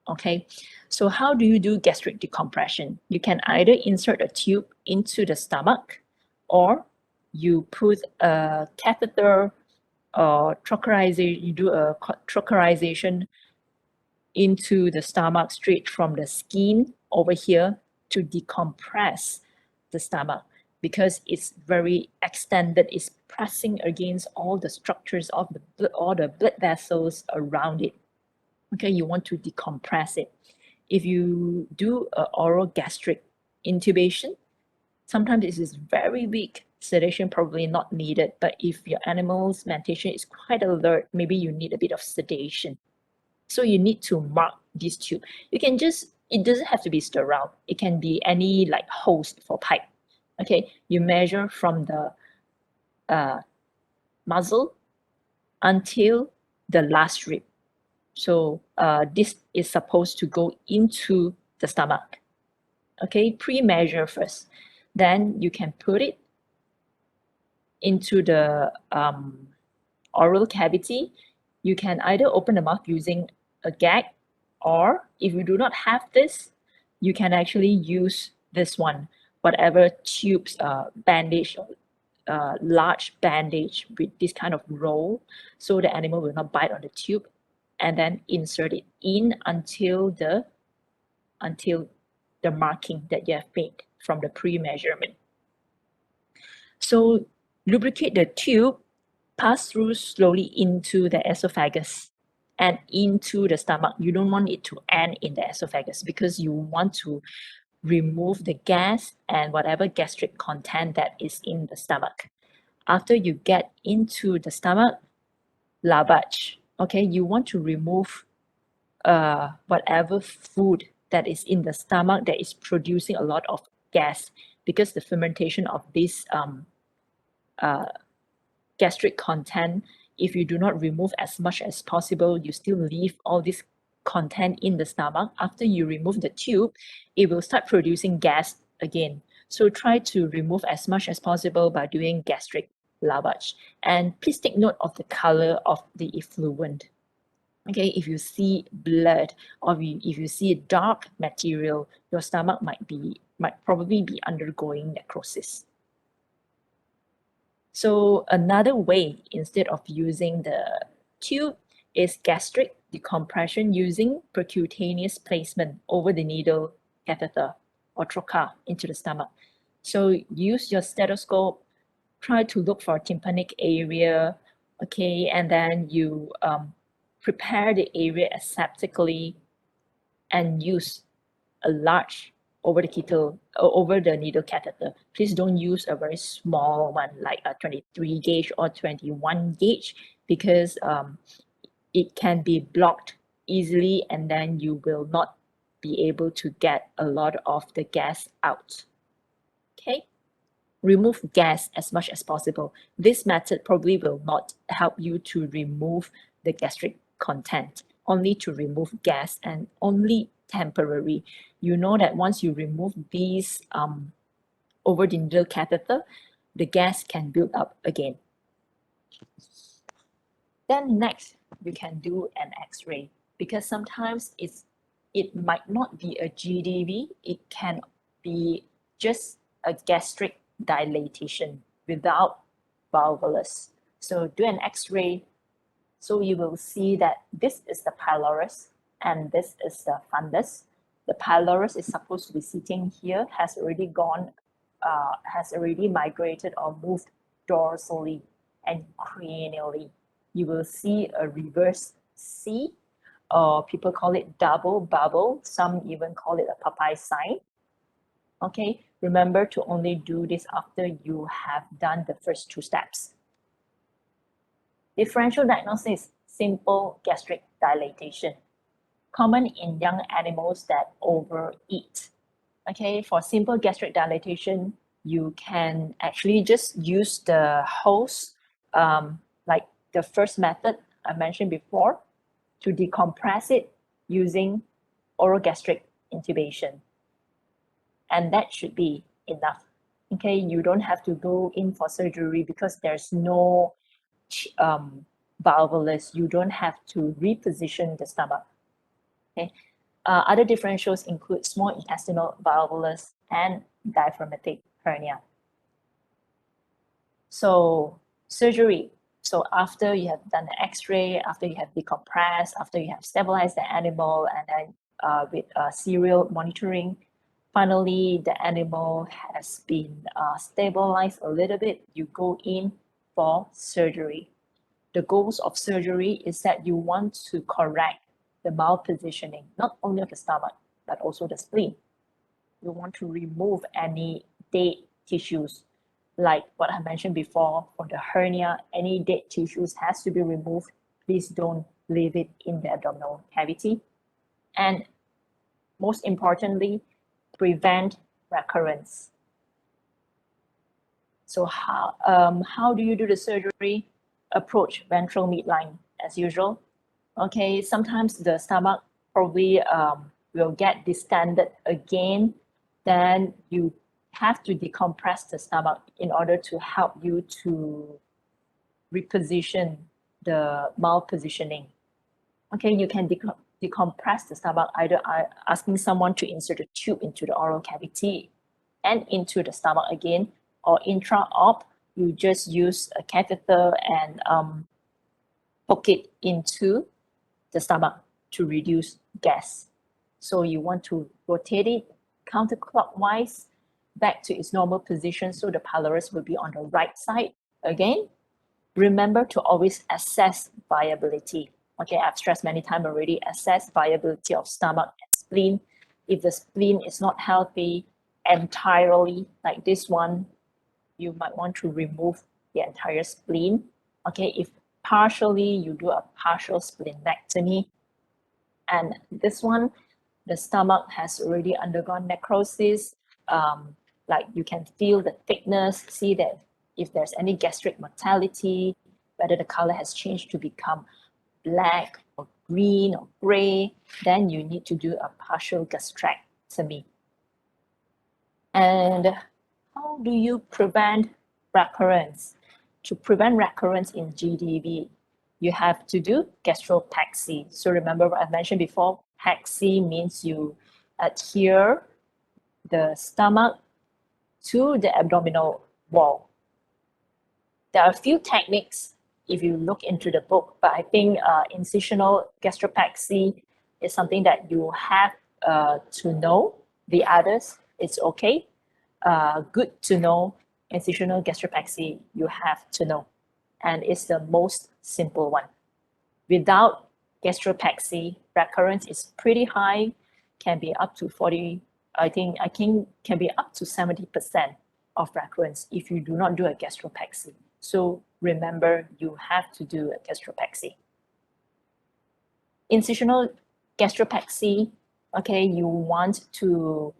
Okay, so how do you do gastric decompression? You can either insert a tube into the stomach, or you put a catheter or trocherization, you do a trocherization into the stomach straight from the skin over here to decompress the stomach, because it's very extended, it's pressing against all the structures of the blood, all the blood vessels around it. Okay, you want to decompress it. If you do an oral gastric intubation, sometimes this is very weak, sedation probably not needed, but if your animal's mentation is quite alert, maybe you need a bit of sedation. So you need to mark this tube. You can just, it doesn't have to be sterile. It can be any like hose for pipe. Okay, you measure from the muzzle until the last rib. So this is supposed to go into the stomach. Okay, pre-measure first. Then you can put it into the oral cavity. You can either open the mouth using a gag, or if you do not have this, you can actually use this one, whatever tubes, bandage, or large bandage with this kind of roll, so the animal will not bite on the tube, and then insert it in until the marking that you have made from the pre-measurement. So lubricate the tube, pass through slowly into the esophagus and into the stomach. You don't want it to end in the esophagus because you want to remove the gas and whatever gastric content that is in the stomach. After you get into the stomach, lavage. Okay, you want to remove whatever food that is in the stomach that is producing a lot of gas, because the fermentation of this gastric content, if you do not remove as much as possible, you still leave all this content in the stomach. After you remove the tube, it will start producing gas again. So try to remove as much as possible by doing gastric lavage. And please take note of the color of the effluent. Okay, if you see blood or if you see dark material, your stomach might probably be undergoing necrosis. So another way, instead of using the tube, is gastric decompression using percutaneous placement over the needle catheter or trocar into the stomach. So use your stethoscope, try to look for a tympanic area, okay, and then you prepare the area aseptically and use a large over the needle catheter. Please don't use a very small one like a 23 gauge or 21 gauge, because it can be blocked easily and then you will not be able to get a lot of the gas out. Okay, remove gas as much as possible. This method probably will not help you to remove the gastric content, only to remove gas, and only temporary. You know that once you remove these over the needle catheter, the gas can build up again. Then next, you can do an X-ray, because sometimes it might not be a GDV, it can be just a gastric dilatation without valvulus. So do an X-ray, so you will see that this is the pylorus and this is the fundus. The pylorus is supposed to be sitting here, has already migrated or moved dorsally and cranially. You will see a reverse C, or people call it double bubble. Some even call it a Popeye sign. Okay, remember to only do this after you have done the first two steps. Differential diagnosis, simple gastric dilatation. Common in young animals that overeat. Okay, for simple gastric dilatation, you can actually just use the hose, like the first method I mentioned before, to decompress it using orogastric intubation. And that should be enough. Okay, you don't have to go in for surgery because there's no valvulus. You don't have to reposition the stomach. Okay, other differentials include small intestinal valvulus and diaphragmatic hernia. So surgery. So after you have done the X-ray, after you have decompressed, after you have stabilized the animal, and then with serial monitoring, finally the animal has been stabilized a little bit, you go in for surgery. The goals of surgery is that you want to correct the malpositioning, not only of the stomach, but also the spleen. You want to remove any dead tissues, like what I mentioned before, for the hernia, any dead tissues has to be removed. Please don't leave it in the abdominal cavity. And most importantly, prevent recurrence. So how do you do the surgery? Approach ventral midline as usual. Okay, sometimes the stomach probably will get distended again. Then you have to decompress the stomach in order to help you to reposition the malpositioning. Okay, you can decompress the stomach either asking someone to insert a tube into the oral cavity and into the stomach again, or intra-op, you just use a catheter and poke it into the stomach to reduce gas. So you want to rotate it counterclockwise back to its normal position so the pylorus will be on the right side again. Remember to always assess viability. Okay, I've stressed many times already, assess viability of stomach and spleen. If the spleen is not healthy entirely, like this one, you might want to remove the entire spleen. Okay, if partially, you do a partial splenectomy. And this one, the stomach has already undergone necrosis. Like you can feel the thickness, see that if there's any gastric mortality, whether the color has changed to become black or green or gray, then you need to do a partial gastrectomy. And how do you prevent recurrence? To prevent recurrence in GDV, you have to do gastropexy. So remember what I mentioned before, pexy means you adhere the stomach to the abdominal wall. There are a few techniques if you look into the book, but I think incisional gastropexy is something that you have to know. The others, it's okay. Good to know. Incisional gastropexy, you have to know. And it's the most simple one. Without gastropexy, recurrence is pretty high, can be up to 40, I think can be up to 70% of recurrence if you do not do a gastropexy. So remember, you have to do a gastropexy. Incisional gastropexy, okay, you want to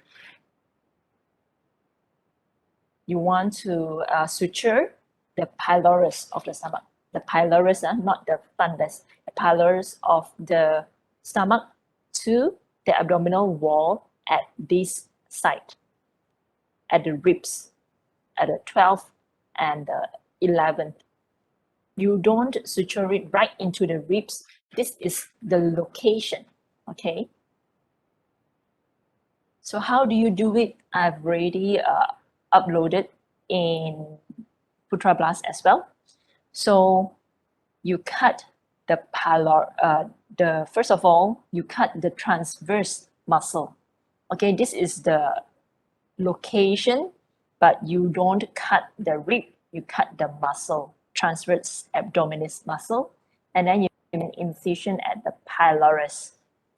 suture the pylorus of the stomach. The pylorus, not the fundus. The pylorus of the stomach to the abdominal wall at this site, at the ribs, at the 12th and the 11th. You don't suture it right into the ribs. This is the location, okay? So how do you do it? I've already uploaded in Putra Blast as well. So you cut the first of all, you cut the transverse muscle. Okay, this is the location, but you don't cut the rib, you cut the muscle, transverse abdominis muscle, and then you make an incision at the pylorus.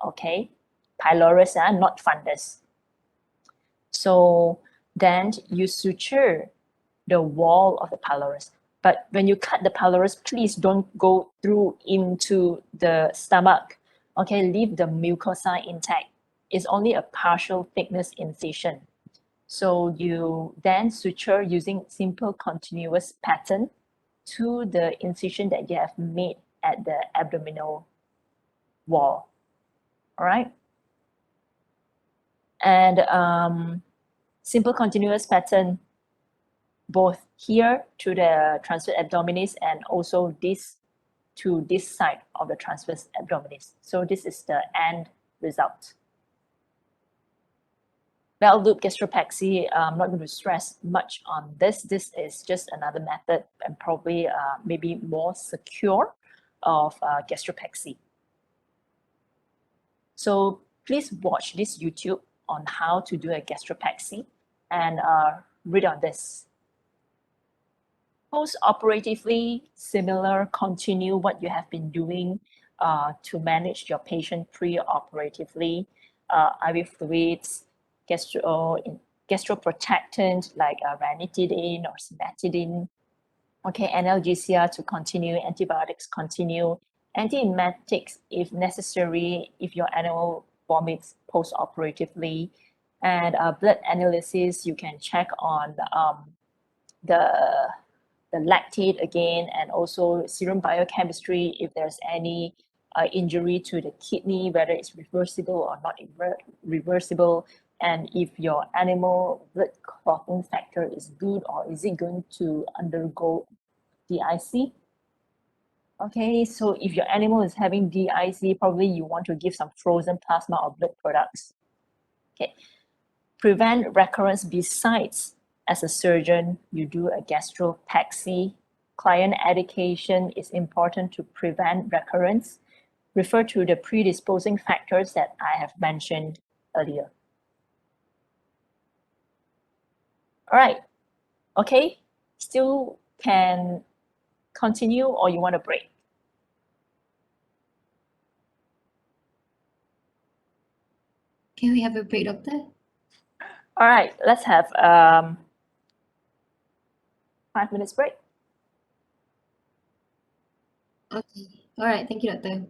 Okay, pylorus, not fundus. So then you suture the wall of the pylorus. But when you cut the pylorus, please don't go through into the stomach. Okay, leave the mucosa intact. It's only a partial thickness incision. So you then suture using simple continuous pattern to the incision that you have made at the abdominal wall. All right. And simple continuous pattern both here to the transverse abdominis and also this to this side of the transverse abdominis. So this is the end result. Belt loop gastropexy, I'm not going to stress much on this. This is just another method and probably maybe more secure of gastropexy. So please watch this YouTube on how to do a gastropexy and read on this. Post-operatively, similar, continue what you have been doing to manage your patient pre-operatively. IV fluids, gastroprotectant like ranitidine or cimetidine. Okay, analgesia to continue, antibiotics continue, antiemetics if necessary, if your animal vomits post-operatively, and blood analysis, you can check on the lactate again, and also serum biochemistry if there's any injury to the kidney, whether it's reversible or not reversible, and if your animal blood clotting factor is good or is it going to undergo DIC. Okay, so if your animal is having DIC, probably you want to give some frozen plasma or blood products. Okay, prevent recurrence besides as a surgeon, you do a gastropaxy. Client education is important to prevent recurrence. Refer to the predisposing factors that I have mentioned earlier. All right, okay, still can continue or you want a break?
Can we have a break, doctor?
All right, let's have 5 minutes break.
Okay. All right. Thank you, doctor.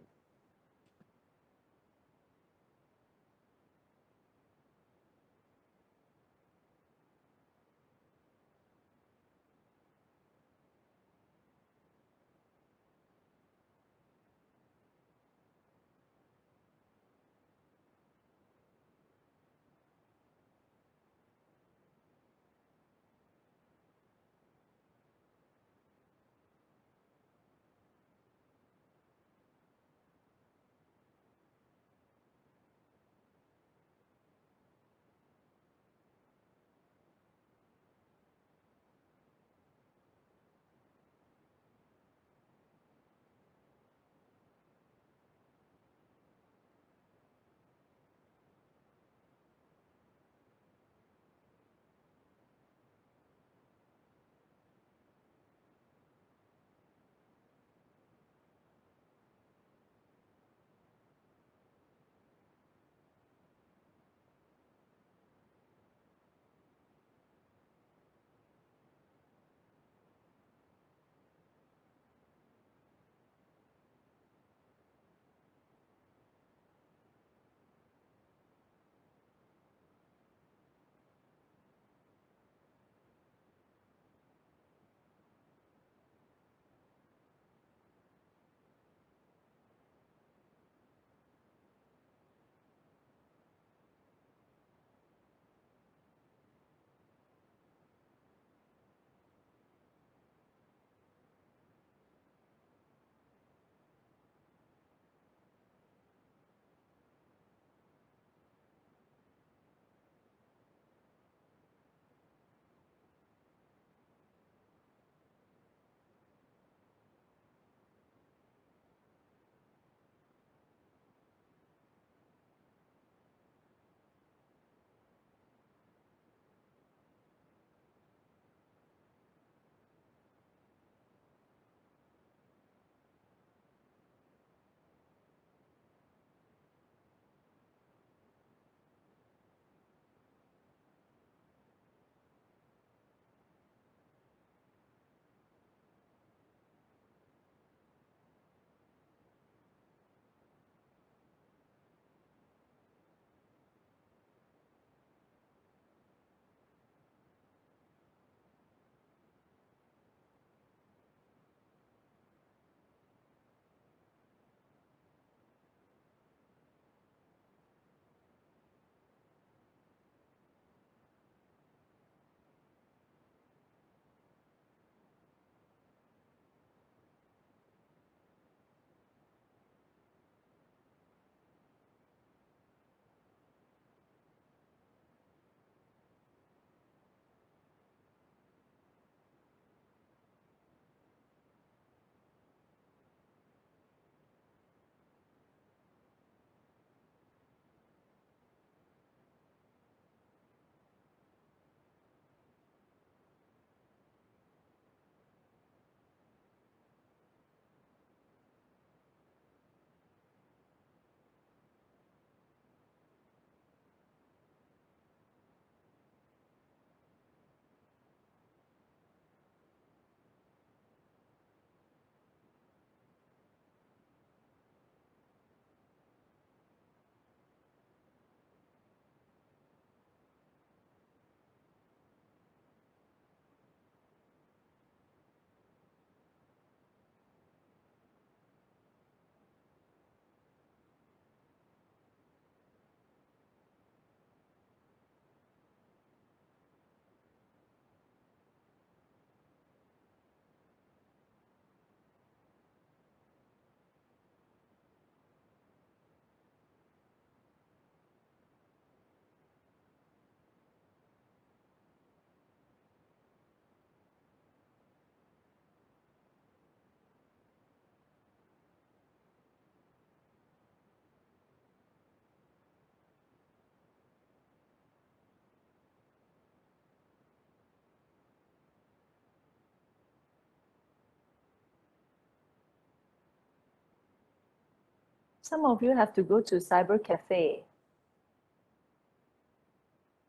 Some of you have to go to cyber cafe.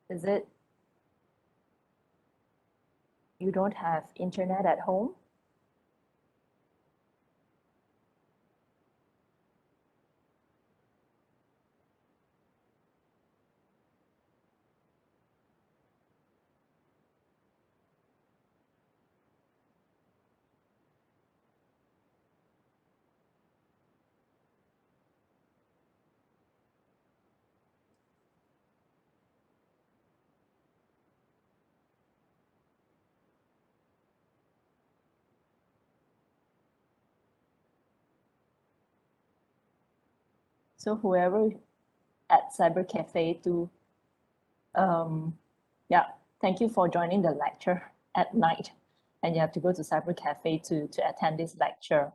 Is it you don't have internet at home? So whoever at cyber cafe to yeah, thank you for joining the lecture at night, and you have to go to cyber cafe to attend this lecture.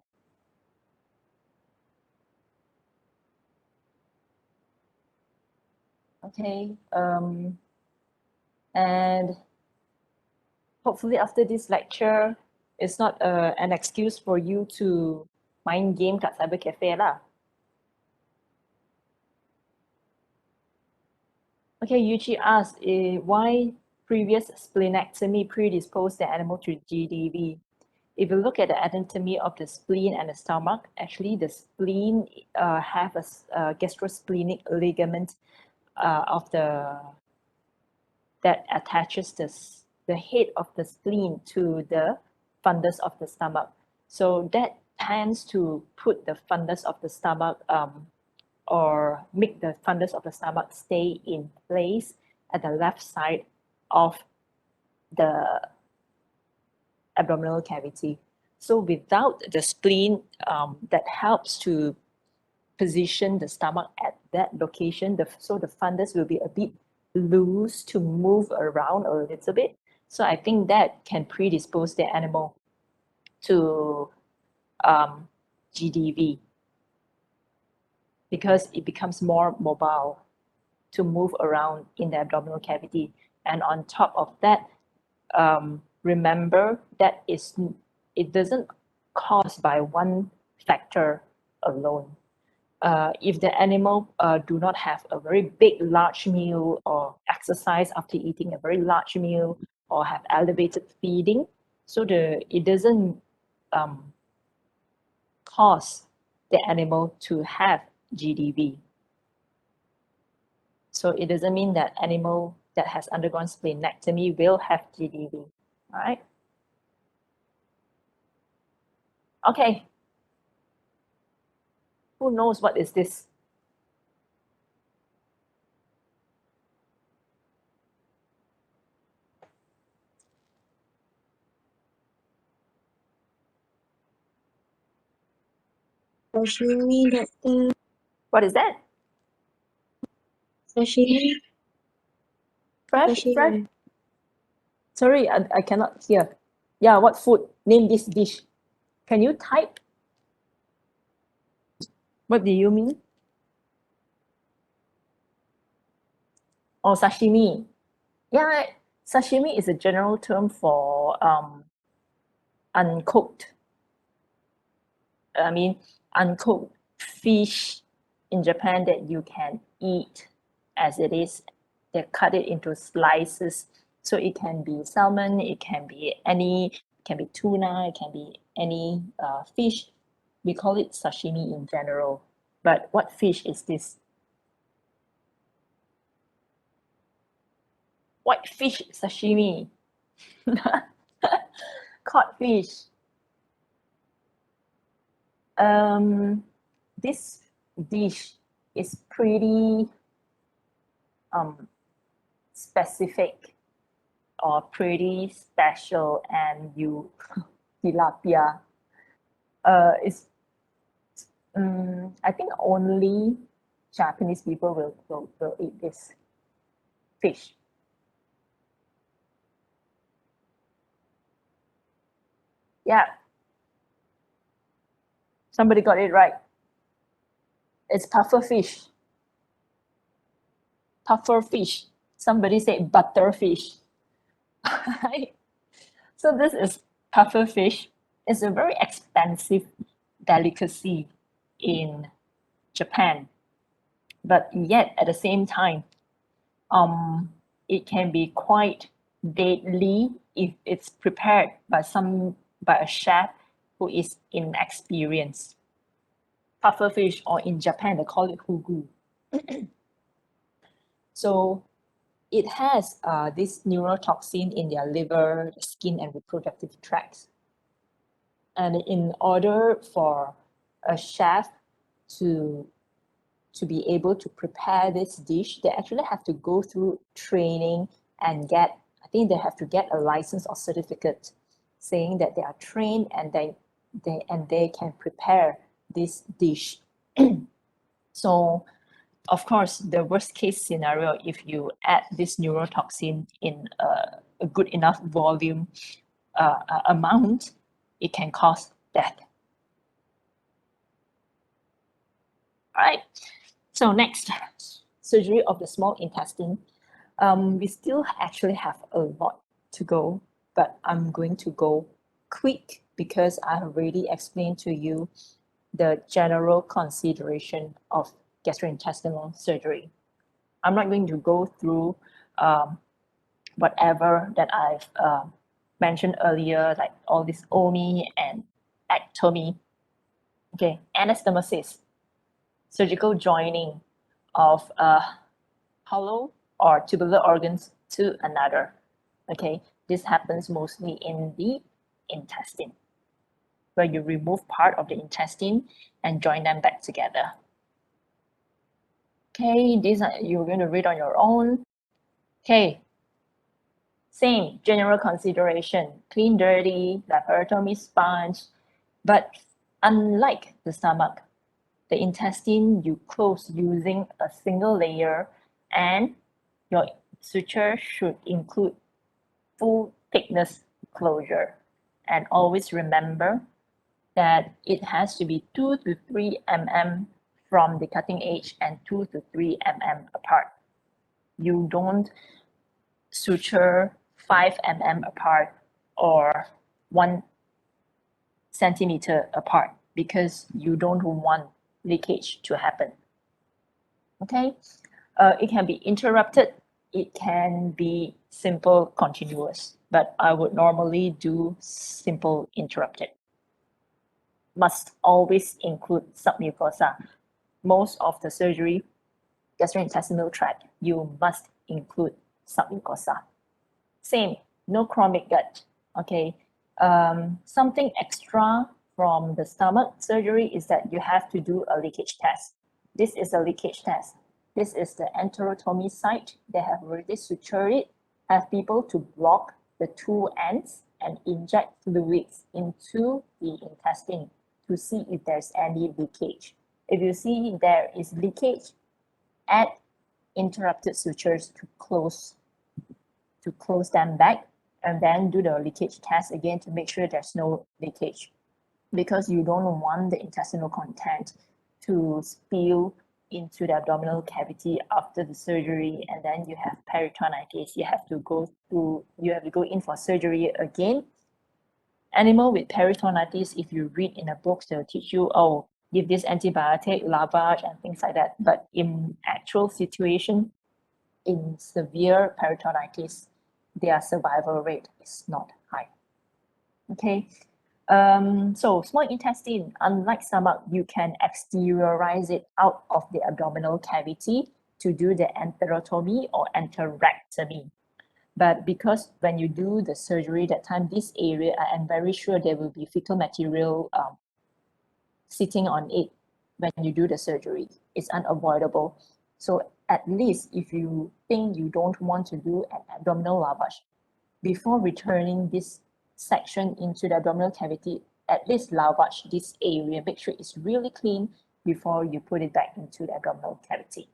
Okay, and hopefully after this lecture, it's not an excuse for you to main game kat cyber cafe lah. Okay, Yuchi asked why previous splenectomy predisposed the animal to GDV. If you look at the anatomy of the spleen and the stomach, actually the spleen have a gastrosplenic ligament of that attaches the head of the spleen to the fundus of the stomach. So that tends to put the fundus of the stomach or make the fundus of the stomach stay in place at the left side of the abdominal cavity. So without the spleen that helps to position the stomach at that location, so the fundus will be a bit loose to move around a little bit. So I think that can predispose the animal to GDV because it becomes more mobile to move around in the abdominal cavity. And on top of that, remember that it doesn't cause by one factor alone. If the animal do not have a very big, large meal or exercise after eating a very large meal or have elevated feeding, so it doesn't cause the animal to have GDV. So it doesn't mean that animal that has undergone splenectomy will have GDV, all right? Okay. Who knows what is this?
Sashimi, doctor.
What is that?
Sashimi.
Fresh?
Sashimi.
Sorry, I cannot hear. Yeah, what food? Name this dish. Can you type? What do you mean? Oh, sashimi. Yeah, sashimi is a general term for uncooked. I mean, uncooked fish in Japan that you can eat as it is. They cut it into slices. So it can be salmon, it can be tuna, it can be any fish. We call it sashimi in general. But what fish is this? White fish sashimi. Cod fish. This dish is pretty specific or pretty special, and you tilapia. It's I think only Japanese people will eat this fish. Yeah. Somebody got it right. It's puffer fish. Puffer fish. Somebody said butterfish. Right? So this is puffer fish. It's a very expensive delicacy in Japan. But yet at the same time, it can be quite deadly if it's prepared by a chef who is inexperienced. Pufferfish, or in Japan they call it hugu. So it has this neurotoxin in their liver, skin, and reproductive tracts. And in order for a chef to be able to prepare this dish, they actually have to go through training and get, I think they have to get a license or certificate saying that they are trained and they can prepare this dish. So of course, the worst case scenario, if you add this neurotoxin in a good enough volume amount, it can cause death. All right, so next, surgery of the small intestine. We still actually have a lot to go, but I'm going to go quick because I have already explained to you the general consideration of gastrointestinal surgery. I'm not going to go through whatever that I've mentioned earlier, like all this OMI and ectomy. Okay, anastomosis, surgical joining of hollow or tubular organs to another. Okay, this happens mostly in the intestine, where you remove part of the intestine and join them back together. Okay, these are you're going to read on your own. Okay, same general consideration, clean, dirty, laparotomy, sponge, but unlike the stomach, the intestine you close using a single layer, and your suture should include full thickness closure. And always remember that it has to be 2 to 3 mm from the cutting edge and 2 to 3 mm apart. You don't suture 5 mm apart or 1 centimeter apart because you don't want leakage to happen. Okay, it can be interrupted, it can be simple continuous, but I would normally do simple interrupted. Must always include submucosa. Most of the surgery, gastrointestinal tract, you must include submucosa. Same, no chromic gut. Okay, something extra from the stomach surgery is that you have to do a leakage test. This is a leakage test. This is the enterotomy site. They have already sutured it, have people to block the two ends and inject fluids into the intestine to see if there's any leakage. If you see there is leakage, add interrupted sutures to close them back, and then do the leakage test again to make sure there's no leakage, because you don't want the intestinal content to spill into the abdominal cavity after the surgery, and then you have peritonitis. You have to go in for surgery again. Animal with peritonitis, if you read in a book, they'll teach you, oh, give this antibiotic, lavage, and things like that. But in actual situation, in severe peritonitis, their survival rate is not high. Okay, so small intestine, unlike stomach, you can exteriorize it out of the abdominal cavity to do the enterotomy or enterectomy. But because when you do the surgery that time, this area, I am very sure there will be fecal material sitting on it when you do the surgery. It's unavoidable. So at least if you think you don't want to do an abdominal lavage, before returning this section into the abdominal cavity, at least lavage this area, make sure it's really clean before you put it back into the abdominal cavity.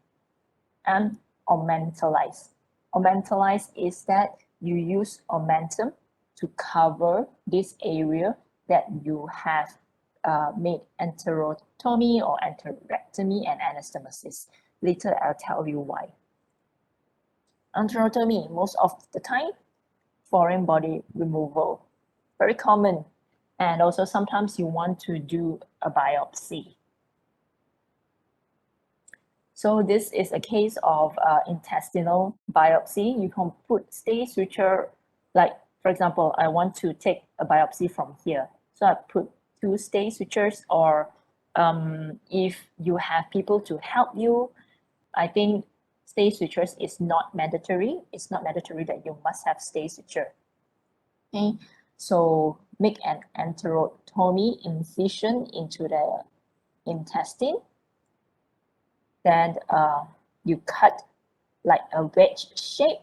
And omentalize. Omentalize is that you use omentum to cover this area that you have made enterotomy or enterectomy and anastomosis. Later, I'll tell you why. Enterotomy, most of the time, foreign body removal, very common. And also sometimes you want to do a biopsy. So this is a case of intestinal biopsy. You can put stay suture, like for example, I want to take a biopsy from here. So I put 2 stay sutures, or if you have people to help you, I think stay sutures is not mandatory. It's not mandatory that you must have stay suture. Okay, so make an enterotomy incision into the intestine. Then you cut like a wedge shape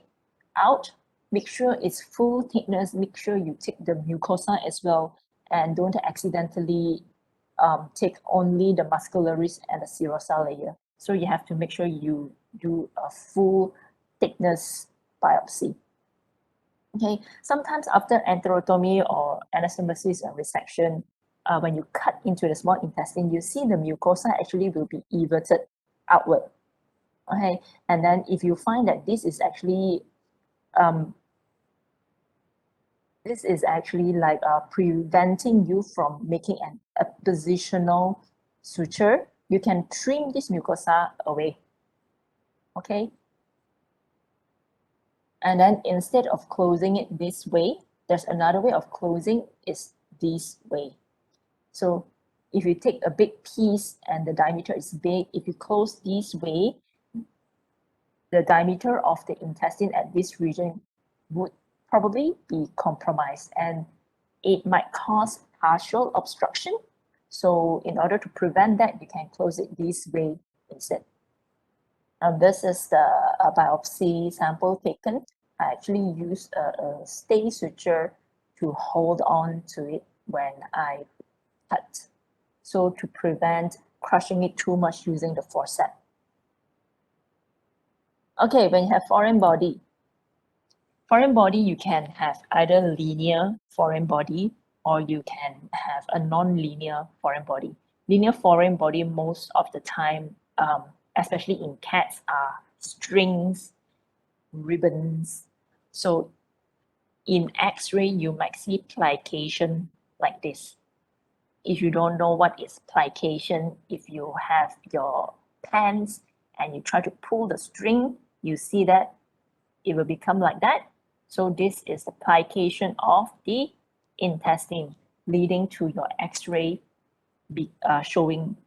out. Make sure it's full thickness. Make sure you take the mucosa as well, and don't accidentally take only the muscularis and the serosa layer. So you have to make sure you do a full thickness biopsy. Okay, sometimes after enterotomy or anastomosis and resection, when you cut into the small intestine, you see the mucosa actually will be everted outward. Okay, and then if you find that this is actually like preventing you from making an appositional suture, you can trim this mucosa away. Okay, and then instead of closing it this way, there's another way of closing, is this way. So if you take a big piece and the diameter is big, if you close this way, the diameter of the intestine at this region would probably be compromised, and it might cause partial obstruction. So in order to prevent that, you can close it this way instead. And this is the biopsy sample taken. I actually used a stay suture to hold on to it when I cut, so to prevent crushing it too much using the forceps. Okay, when you have foreign body, you can have either linear foreign body, or you can have a non-linear foreign body. Linear foreign body most of the time, especially in cats, are strings, ribbons. So in X-ray, you might see plication like this. If you don't know what is plication, if you have your pants and you try to pull the string, you see that it will become like that. So this is the plication of the intestine, leading to your X-ray showing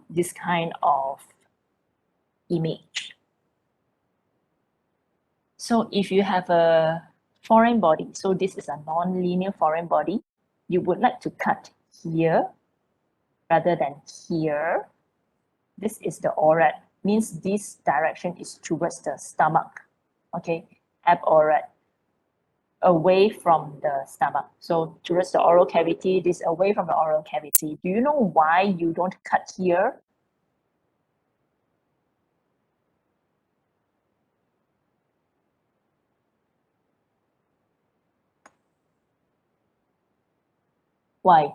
this kind of image. So if you have a foreign body, so this is a non-linear foreign body, you would like to cut here rather than here. This is the ORAD, means this direction is towards the stomach. Okay, ab-ORAD, away from the stomach. So towards the oral cavity, this away from the oral cavity. Do you know why you don't cut here? Why?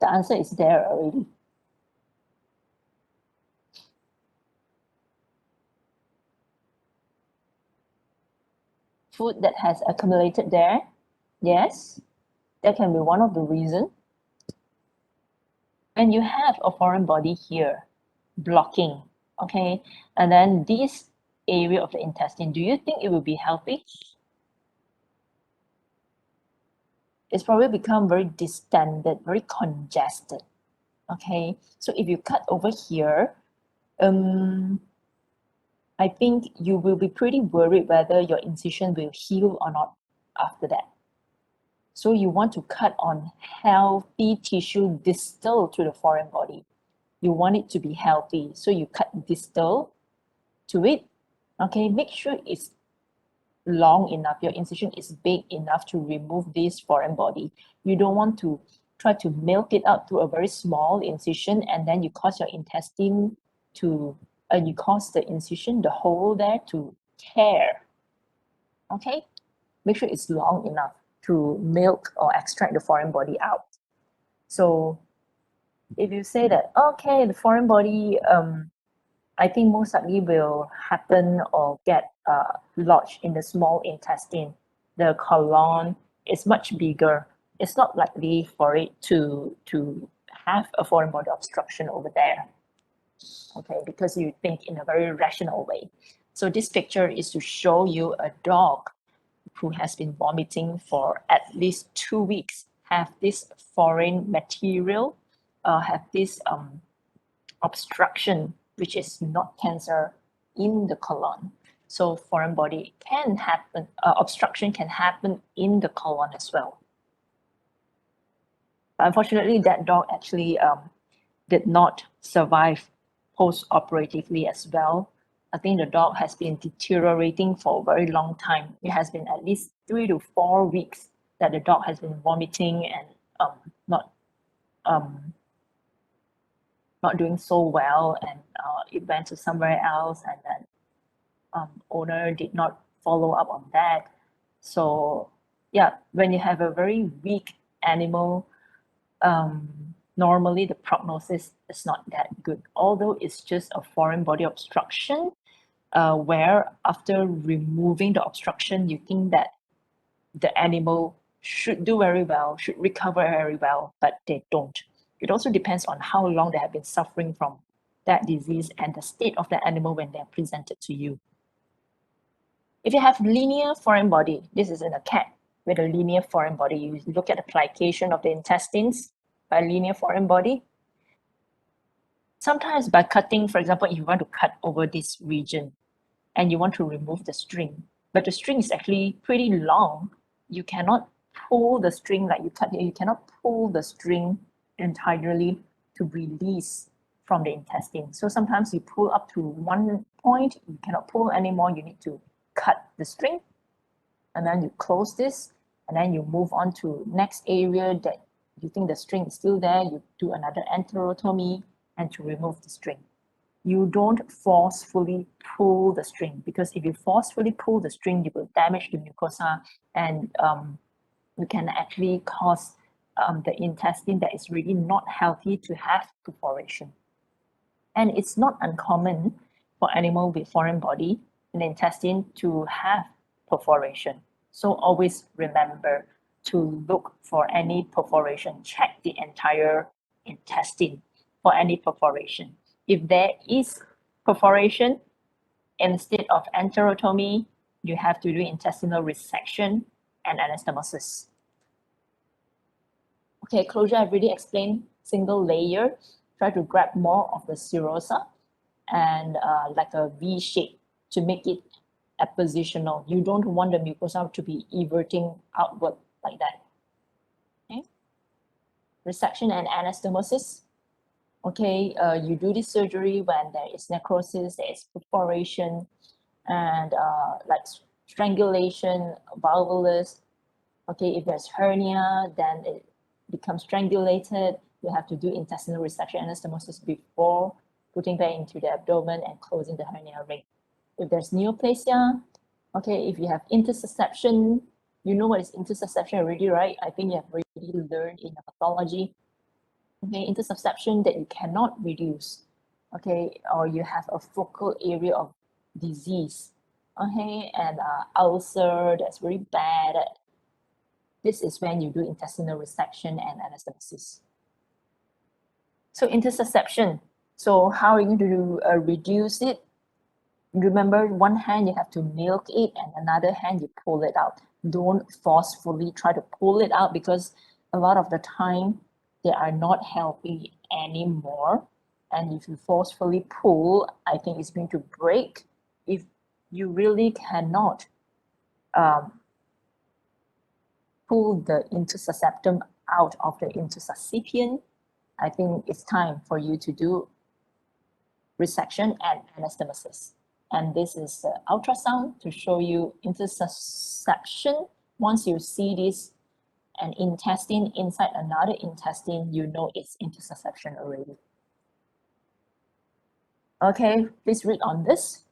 The answer is there already. Food that has accumulated there, yes, that can be one of the reasons. When you have a foreign body here blocking, okay, and then this area of the intestine, do you think it will be healthy? It's probably become very distended, very congested. Okay, so if you cut over here, I think you will be pretty worried whether your incision will heal or not after that. So you want to cut on healthy tissue distal to the foreign body. You want it to be healthy, so you cut distal to it. Okay, make sure it's long enough, your incision is big enough to remove this foreign body. You don't want to try to milk it out through a very small incision, and then you cause your intestine to, you cause the incision, the hole there, to tear. Okay, make sure it's long enough to milk or extract the foreign body out. So if you say that, okay, the foreign body, I think most likely will happen or get lodged in the small intestine. The colon is much bigger. it's not likely for it to have a foreign body obstruction over there. Okay, because you think in a very rational way. So this picture is to show you a dog who has been vomiting for at least 2 weeks, have this foreign material, have this obstruction, which is not cancer, in the colon. So foreign body can happen, obstruction can happen in the colon as well. Unfortunately, that dog actually did not survive post-operatively as well. I think the dog has been deteriorating for a very long time. It has been at least 3 to 4 weeks that the dog has been vomiting and not doing so well, and it went to somewhere else, and then owner did not follow up on that. So yeah, when you have a very weak animal, normally the prognosis is not that good, although it's just a foreign body obstruction, where after removing the obstruction, you think that the animal should do very well, should recover very well, but they don't. It also depends on how long they have been suffering from that disease and the state of the animal when they're presented to you. If you have linear foreign body, this is in a cat with a linear foreign body. You look at the plication of the intestines by linear foreign body. Sometimes by cutting, for example, if you want to cut over this region and you want to remove the string, but the string is actually pretty long, you cannot pull the string like you cut here. You cannot pull the string entirely to release from the intestine. So sometimes you pull up to one point, you cannot pull anymore, you need to cut the string, and then you close this, and then you move on to next area that you think the string is still there, you do another enterotomy and to remove the string. You don't forcefully pull the string, because if you forcefully pull the string, you will damage the mucosa, and you can actually cause the intestine that is really not healthy to have perforation. And it's not uncommon for animal with foreign body in the intestine to have perforation. So always remember to look for any perforation. Check the entire intestine for any perforation. If there is perforation, instead of enterotomy, you have to do intestinal resection and anastomosis. Okay, closure, I've already explained single layer. Try to grab more of the serosa and like a V shape to make it appositional. You don't want the mucosa to be everting outward like that. Okay. Resection and anastomosis. Okay, you do this surgery when there is necrosis, there is perforation, and like strangulation, valvulus. Okay, if there's hernia, then it becomes strangulated. You have to do intestinal resection anastomosis before putting that into the abdomen and closing the hernia ring. If there's neoplasia, okay, if you have intersusception, you know what is intersusception already, right? I think you have already learned in pathology. Okay, intersusception that you cannot reduce, okay, or you have a focal area of disease, okay, and ulcer that's very bad. This is when you do intestinal resection and anastomosis. So intersusception. So how are you going to reduce it? Remember, one hand you have to milk it and another hand you pull it out. Don't forcefully try to pull it out, because a lot of the time they are not healthy anymore. And if you forcefully pull, I think it's going to break. If you really cannot pull the intersusceptum out of the intersuscipium, I think it's time for you to do resection and anastomosis. And this is the ultrasound to show you intersusception. Once you see this, an intestine inside another intestine, you know it's intersusception already. Okay, please read on this.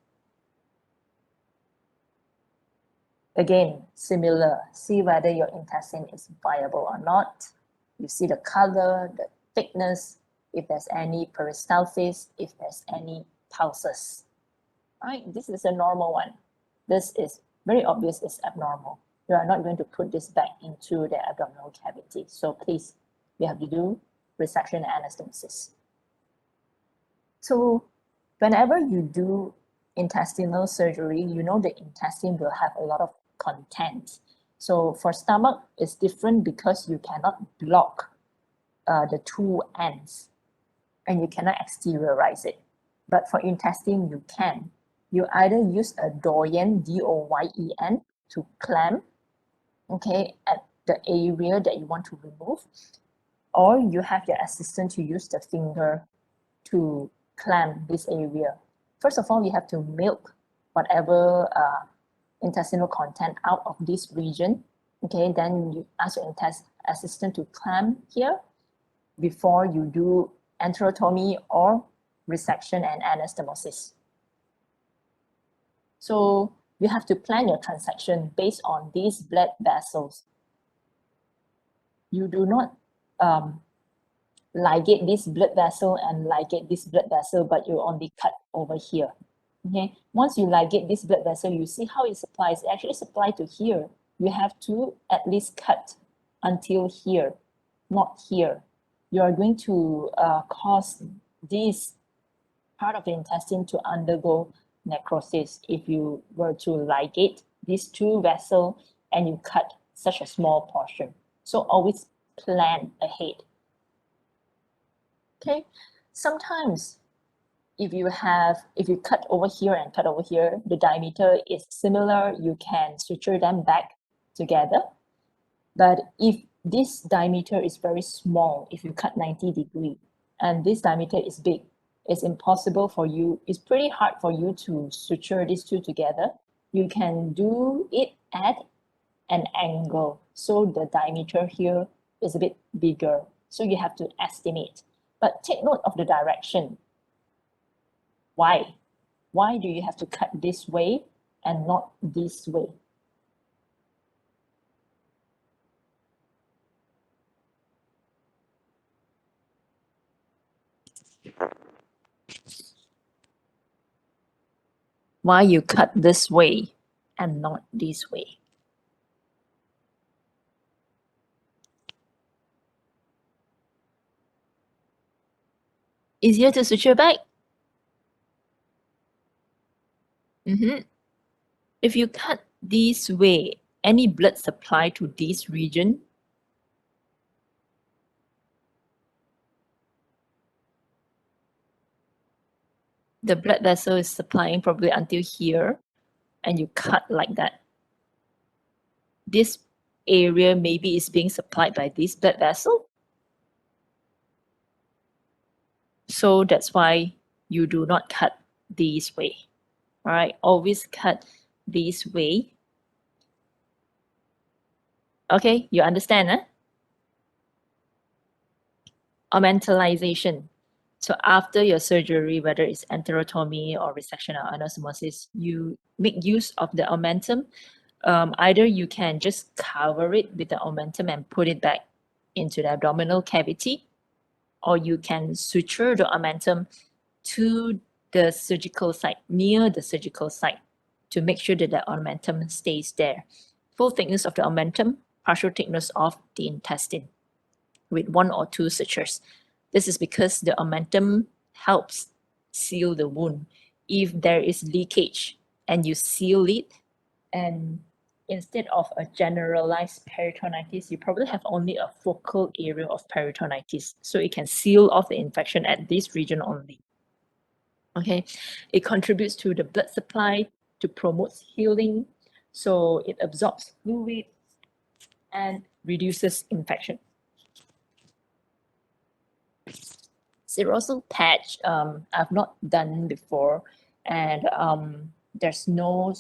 Again, similar. See whether your intestine is viable or not. You see the color, the thickness, if there's any peristalsis, if there's any pulses. Right, this is a normal one. This is very obvious, it's abnormal. You are not going to put this back into the abdominal cavity. So please, you have to do resection and anastomosis. So whenever you do intestinal surgery, you know the intestine will have a lot of content. So for stomach, it's different because you cannot block the two ends and you cannot exteriorize it. But for intestine, you can. You either use a doyen, D-O-Y-E-N, to clamp, okay, at the area that you want to remove, or you have your assistant to use the finger to clamp this area. First of all, you have to milk whatever intestinal content out of this region. Okay, then you ask your assistant to clamp here before you do enterotomy or resection and anastomosis. So you have to plan your transaction based on these blood vessels. You do not ligate this blood vessel and ligate this blood vessel, but you only cut over here. Okay, once you ligate this blood vessel, you see how it supplies. It actually supplies to here. You have to at least cut until here, not here. You are going to cause this part of the intestine to undergo necrosis if you were to ligate these two vessels and you cut such a small portion. So always plan ahead. Okay, sometimes if you cut over here and cut over here, the diameter is similar, you can suture them back together. But if this diameter is very small, if you cut 90 degree and this diameter is big, it's impossible for you, it's pretty hard for you to suture these two together. You can do it at an angle. So the diameter here is a bit bigger. So you have to estimate. But take note of the direction. Why? Why do you have to cut this way and not this way? Why you cut this way and not this way? Easier to suture back? If you cut this way, any blood supply to this region the blood vessel is supplying probably until here, and you cut like that. This area maybe is being supplied by this blood vessel. So that's why you do not cut this way. All right, always cut this way. Okay, you understand, huh? Omentalization. So after your surgery, whether it's enterotomy or resection or anastomosis, you make use of the omentum. Either you can just cover it with the omentum and put it back into the abdominal cavity, or you can suture the omentum to the surgical site, near the surgical site, to make sure that the omentum stays there. Full thickness of the omentum, partial thickness of the intestine, with 1 or 2 sutures. This is because the omentum helps seal the wound. If there is leakage and you seal it, and instead of a generalized peritonitis, you probably have only a focal area of peritonitis. So it can seal off the infection at this region only. Okay, it contributes to the blood supply, to promote healing. So it absorbs fluid and reduces infection. Serosal patch, I've not done before, and there's no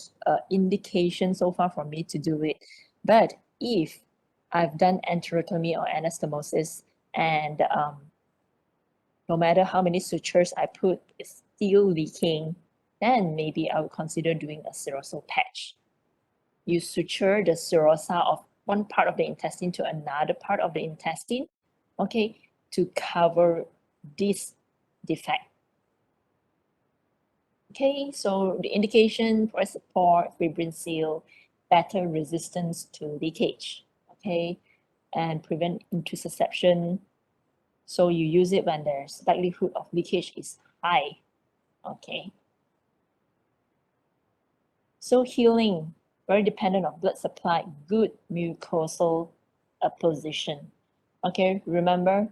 indication so far for me to do it. But if I've done enterotomy or anastomosis, and no matter how many sutures I put, it's still leaking, then maybe I would consider doing a serosal patch. You suture the serosa of one part of the intestine to another part of the intestine, okay, to cover this defect. Okay, so the indication for support, fibrin seal, better resistance to leakage, okay, and prevent intussusception. So you use it when there's likelihood of leakage is high, okay. So healing, very dependent on blood supply, good mucosal apposition. Okay, remember,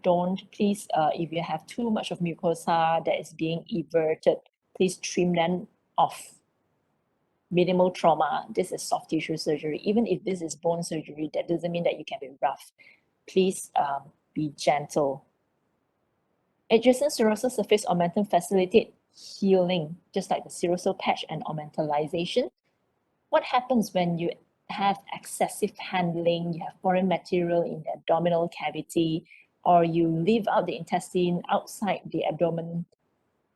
please, if you have too much of mucosa that is being everted, please trim them off. Minimal trauma, this is soft tissue surgery. Even if this is bone surgery, that doesn't mean that you can be rough. Please be gentle. Adjacent serosal surface augmentin facilitate healing, just like the serosal patch and augmentalization. What happens when you have excessive handling, you have foreign material in the abdominal cavity, or you leave out the intestine outside the abdomen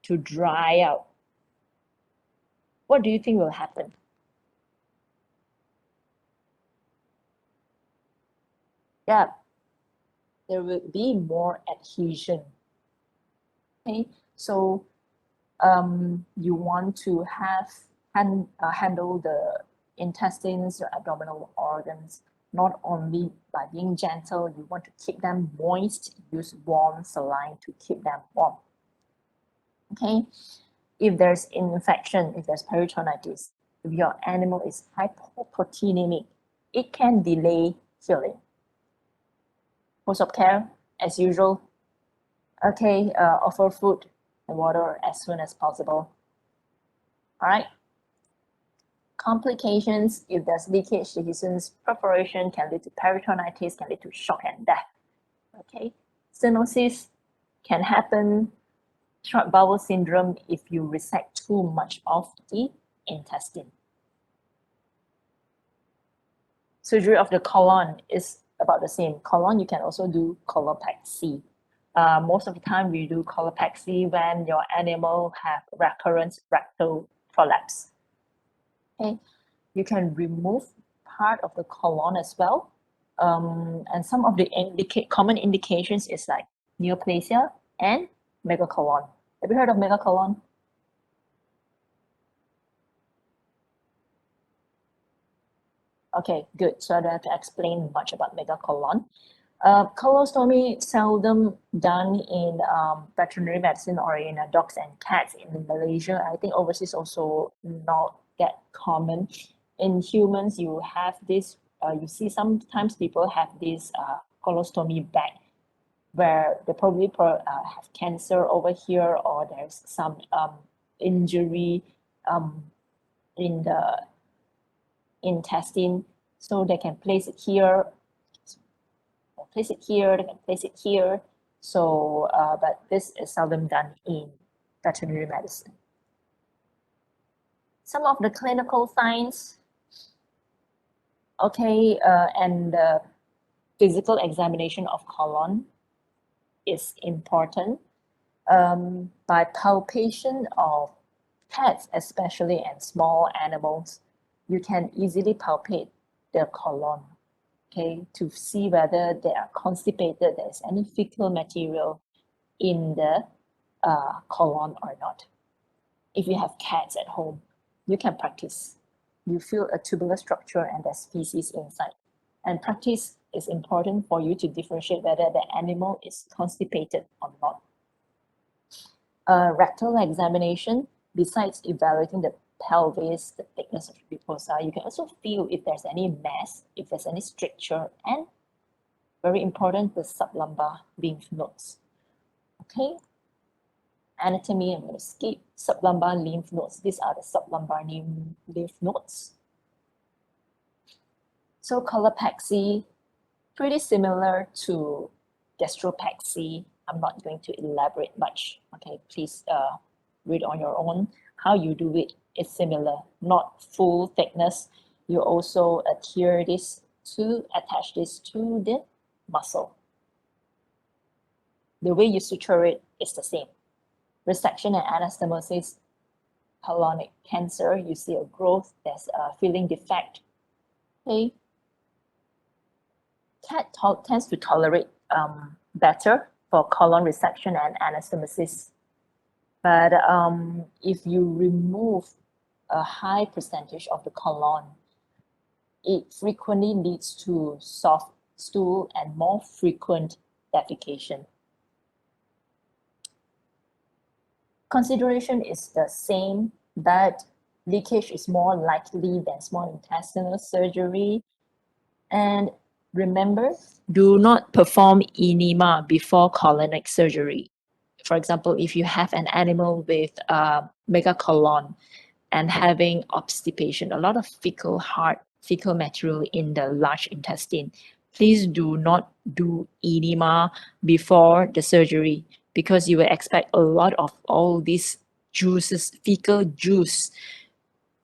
to dry out? What do you think will happen? Yeah, there will be more adhesion. Okay, so you want to handle the intestines, your abdominal organs, not only by being gentle, you want to keep them moist, use warm saline to keep them warm. Okay, if there's infection, if there's peritonitis, if your animal is hypoproteinemic, it can delay healing. Post-op care, as usual. Okay, offer food and water as soon as possible. All right. Complications, if there's leakage, dehiscence, perforation can lead to peritonitis, can lead to shock and death. Okay, stenosis can happen, short bowel syndrome if you resect too much of the intestine. Surgery of the colon is about the same. Colon, you can also do colopexy. Most of the time we do colopexy when your animal have recurrent rectal prolapse. Okay, you can remove part of the colon as well. And some of the common indications is like neoplasia and megacolon. Have you heard of megacolon? Okay, good. So I don't have to explain much about megacolon. Colostomy seldom done in veterinary medicine or in dogs and cats in Malaysia. I think overseas also not that common. In humans, you have this, you see sometimes people have this colostomy bag where they probably have cancer over here, or there's some injury in the intestine. So they can place it here, they can place it here. So, but this is seldom done in veterinary medicine. Some of the clinical signs, okay, and the physical examination of colon is important. By palpation of pets, especially, and small animals, you can easily palpate the colon, okay, to see whether they are constipated, there's any fecal material in the colon or not. If you have cats at home, you can practice. You feel a tubular structure and there's feces inside. And practice is important for you to differentiate whether the animal is constipated or not. Rectal examination, besides evaluating the pelvis, the thickness of the mucosa, you can also feel if there's any mass, if there's any stricture, and very important, the sublumbar lymph nodes. Okay, anatomy, I'm going to skip sublumbar lymph nodes. These are the sublumbar lymph nodes. So colopexy, pretty similar to gastropexy. I'm not going to elaborate much. Okay, please read on your own. How you do it is similar, not full thickness. You also attach this to the muscle. The way you suture it is the same. Resection and anastomosis, colonic cancer, you see a growth, there's a filling defect. Okay. Cat tends to tolerate better for colon resection and anastomosis. But if you remove a high percentage of the colon, it frequently leads to soft stool and more frequent defecation. Consideration is the same, but leakage is more likely than small intestinal surgery. And remember, do not perform enema before colonic surgery. For example, if you have an animal with megacolon and having obstipation, a lot of fecal material in the large intestine, please do not do enema before the surgery, because you will expect a lot of all these juices, fecal juice,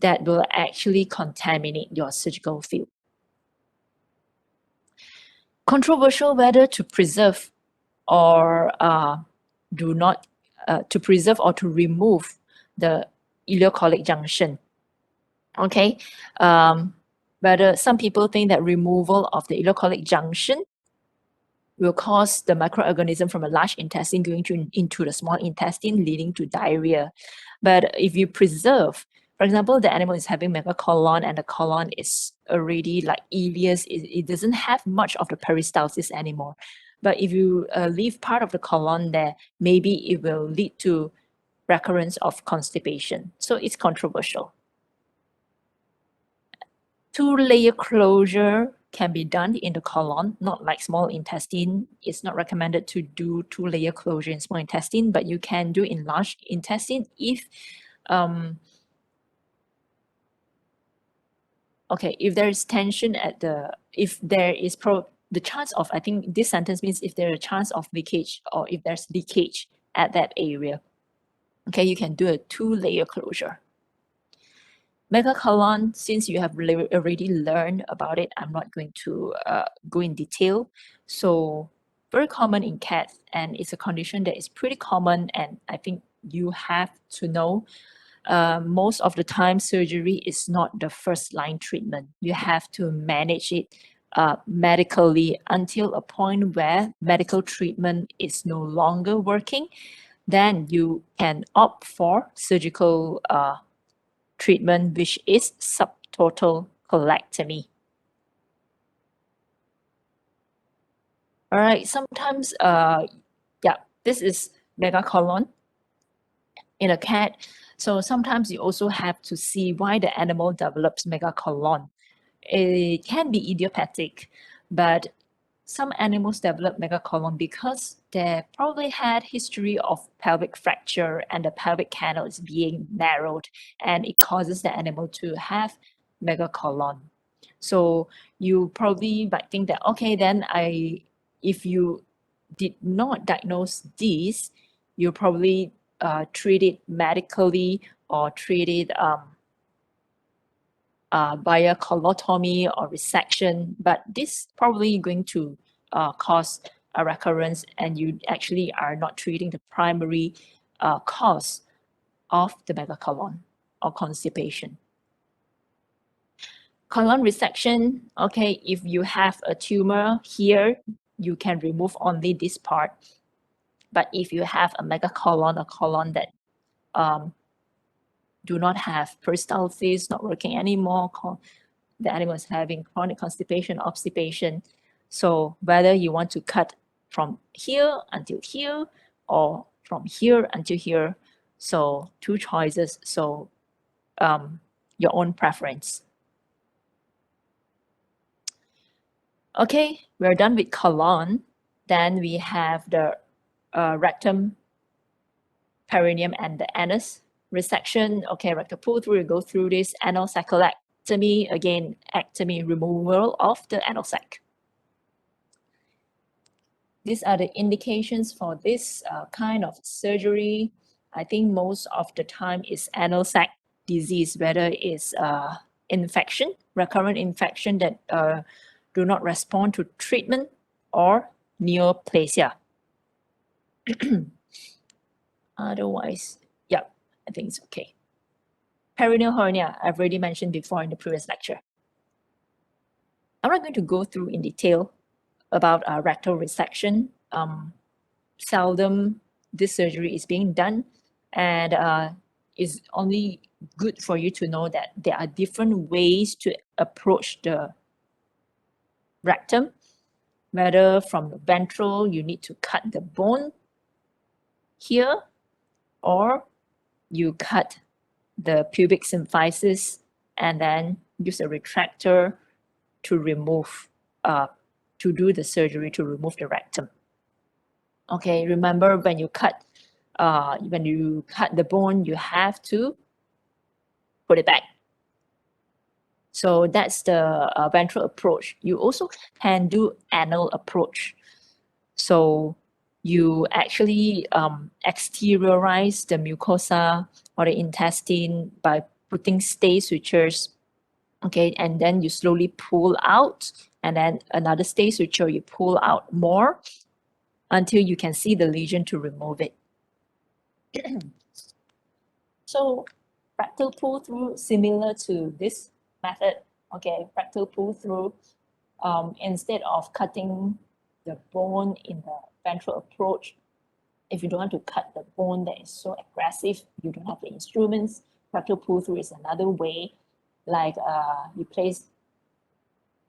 that will actually contaminate your surgical field. Controversial whether to preserve or to preserve or to remove the ileocolic junction. Okay, whether some people think that removal of the ileocolic junction will cause the microorganism from a large intestine going into the small intestine, leading to diarrhea. But if you preserve, for example, the animal is having megacolon and the colon is already like ileus, it doesn't have much of the peristalsis anymore. But if you leave part of the colon there, maybe it will lead to recurrence of constipation. So it's controversial. Two-layer closure can be done in the colon, not like small intestine. It's not recommended to do two-layer closure in small intestine, but you can do in large intestine if if there is tension at the chance of, I think this sentence means if there is a chance of leakage or if there's leakage at that area, okay, you can do a two-layer closure. Megacolon, since you have already learned about it, I'm not going to go in detail. So very common in cats, and it's a condition that is pretty common, and I think you have to know. Most of the time, surgery is not the first line treatment. You have to manage it medically until a point where medical treatment is no longer working. Then you can opt for surgical treatment, which is subtotal colectomy. All right, sometimes, this is megacolon in a cat. So sometimes you also have to see why the animal develops megacolon. It can be idiopathic, but some animals develop megacolon because they probably had history of pelvic fracture and the pelvic canal is being narrowed, and it causes the animal to have megacolon. So you probably might think that, okay, then if you did not diagnose this, you probably treat it medically or treat it via colotomy or resection, but this probably going to cause a recurrence, and you actually are not treating the primary cause of the megacolon or constipation. Colon resection, okay, if you have a tumor here, you can remove only this part. But if you have a megacolon, a colon that do not have peristalsis, not working anymore, the animal is having chronic constipation, obstipation. So whether you want to cut from here until here or from here until here, so two choices. So your own preference. Okay, we're done with colon. Then we have the rectum, perineum, and the anus resection. Okay, rectal pull through, we go through this. Anal saccolectomy, again, ectomy, removal of the anal sac. These are the indications for this kind of surgery. I think most of the time is anal sac disease, whether it's infection, recurrent infection that do not respond to treatment, or neoplasia. Otherwise, yeah, I think it's okay. Perineal hernia, I've already mentioned before in the previous lecture. I'm not going to go through in detail about rectal resection. Seldom this surgery is being done, and it's only good for you to know that there are different ways to approach the rectum. Whether from the ventral, you need to cut the bone here, or you cut the pubic symphysis and then use a retractor to remove, to do the surgery to remove the rectum. Okay, remember when you cut the bone, you have to put it back. So that's the ventral approach. You also can do anal approach. So you actually exteriorize the mucosa or the intestine by putting stay sutures, okay, and then you slowly pull out, and then another stay suture, you pull out more until you can see the lesion to remove it. So rectal pull through, similar to this method, okay, rectal pull through, instead of cutting the bone in the ventral approach, if you don't want to cut the bone that is so aggressive, you don't have the instruments, rectal pull through is another way, like you place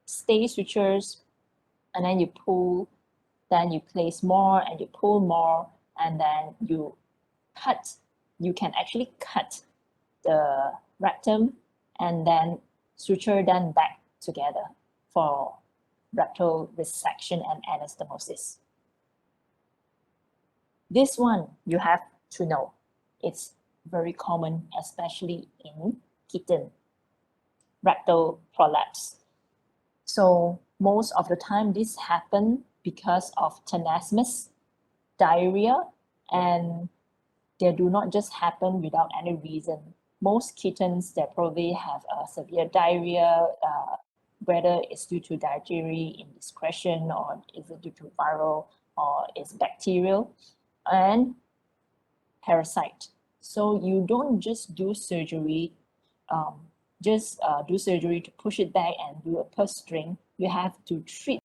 stay sutures and then you pull, then you place more and you pull more, and then you cut. You can actually cut the rectum and then suture them back together for rectal resection and anastomosis. This one you have to know. It's very common, especially in kitten, rectal prolapse. So most of the time this happens because of tenesmus, diarrhea, and they do not just happen without any reason. Most kittens, they probably have a severe diarrhea, whether it's due to dietary indiscretion or is it due to viral or is bacterial, and parasite. So you don't just do surgery, do surgery to push it back and do a purse string. You have to treat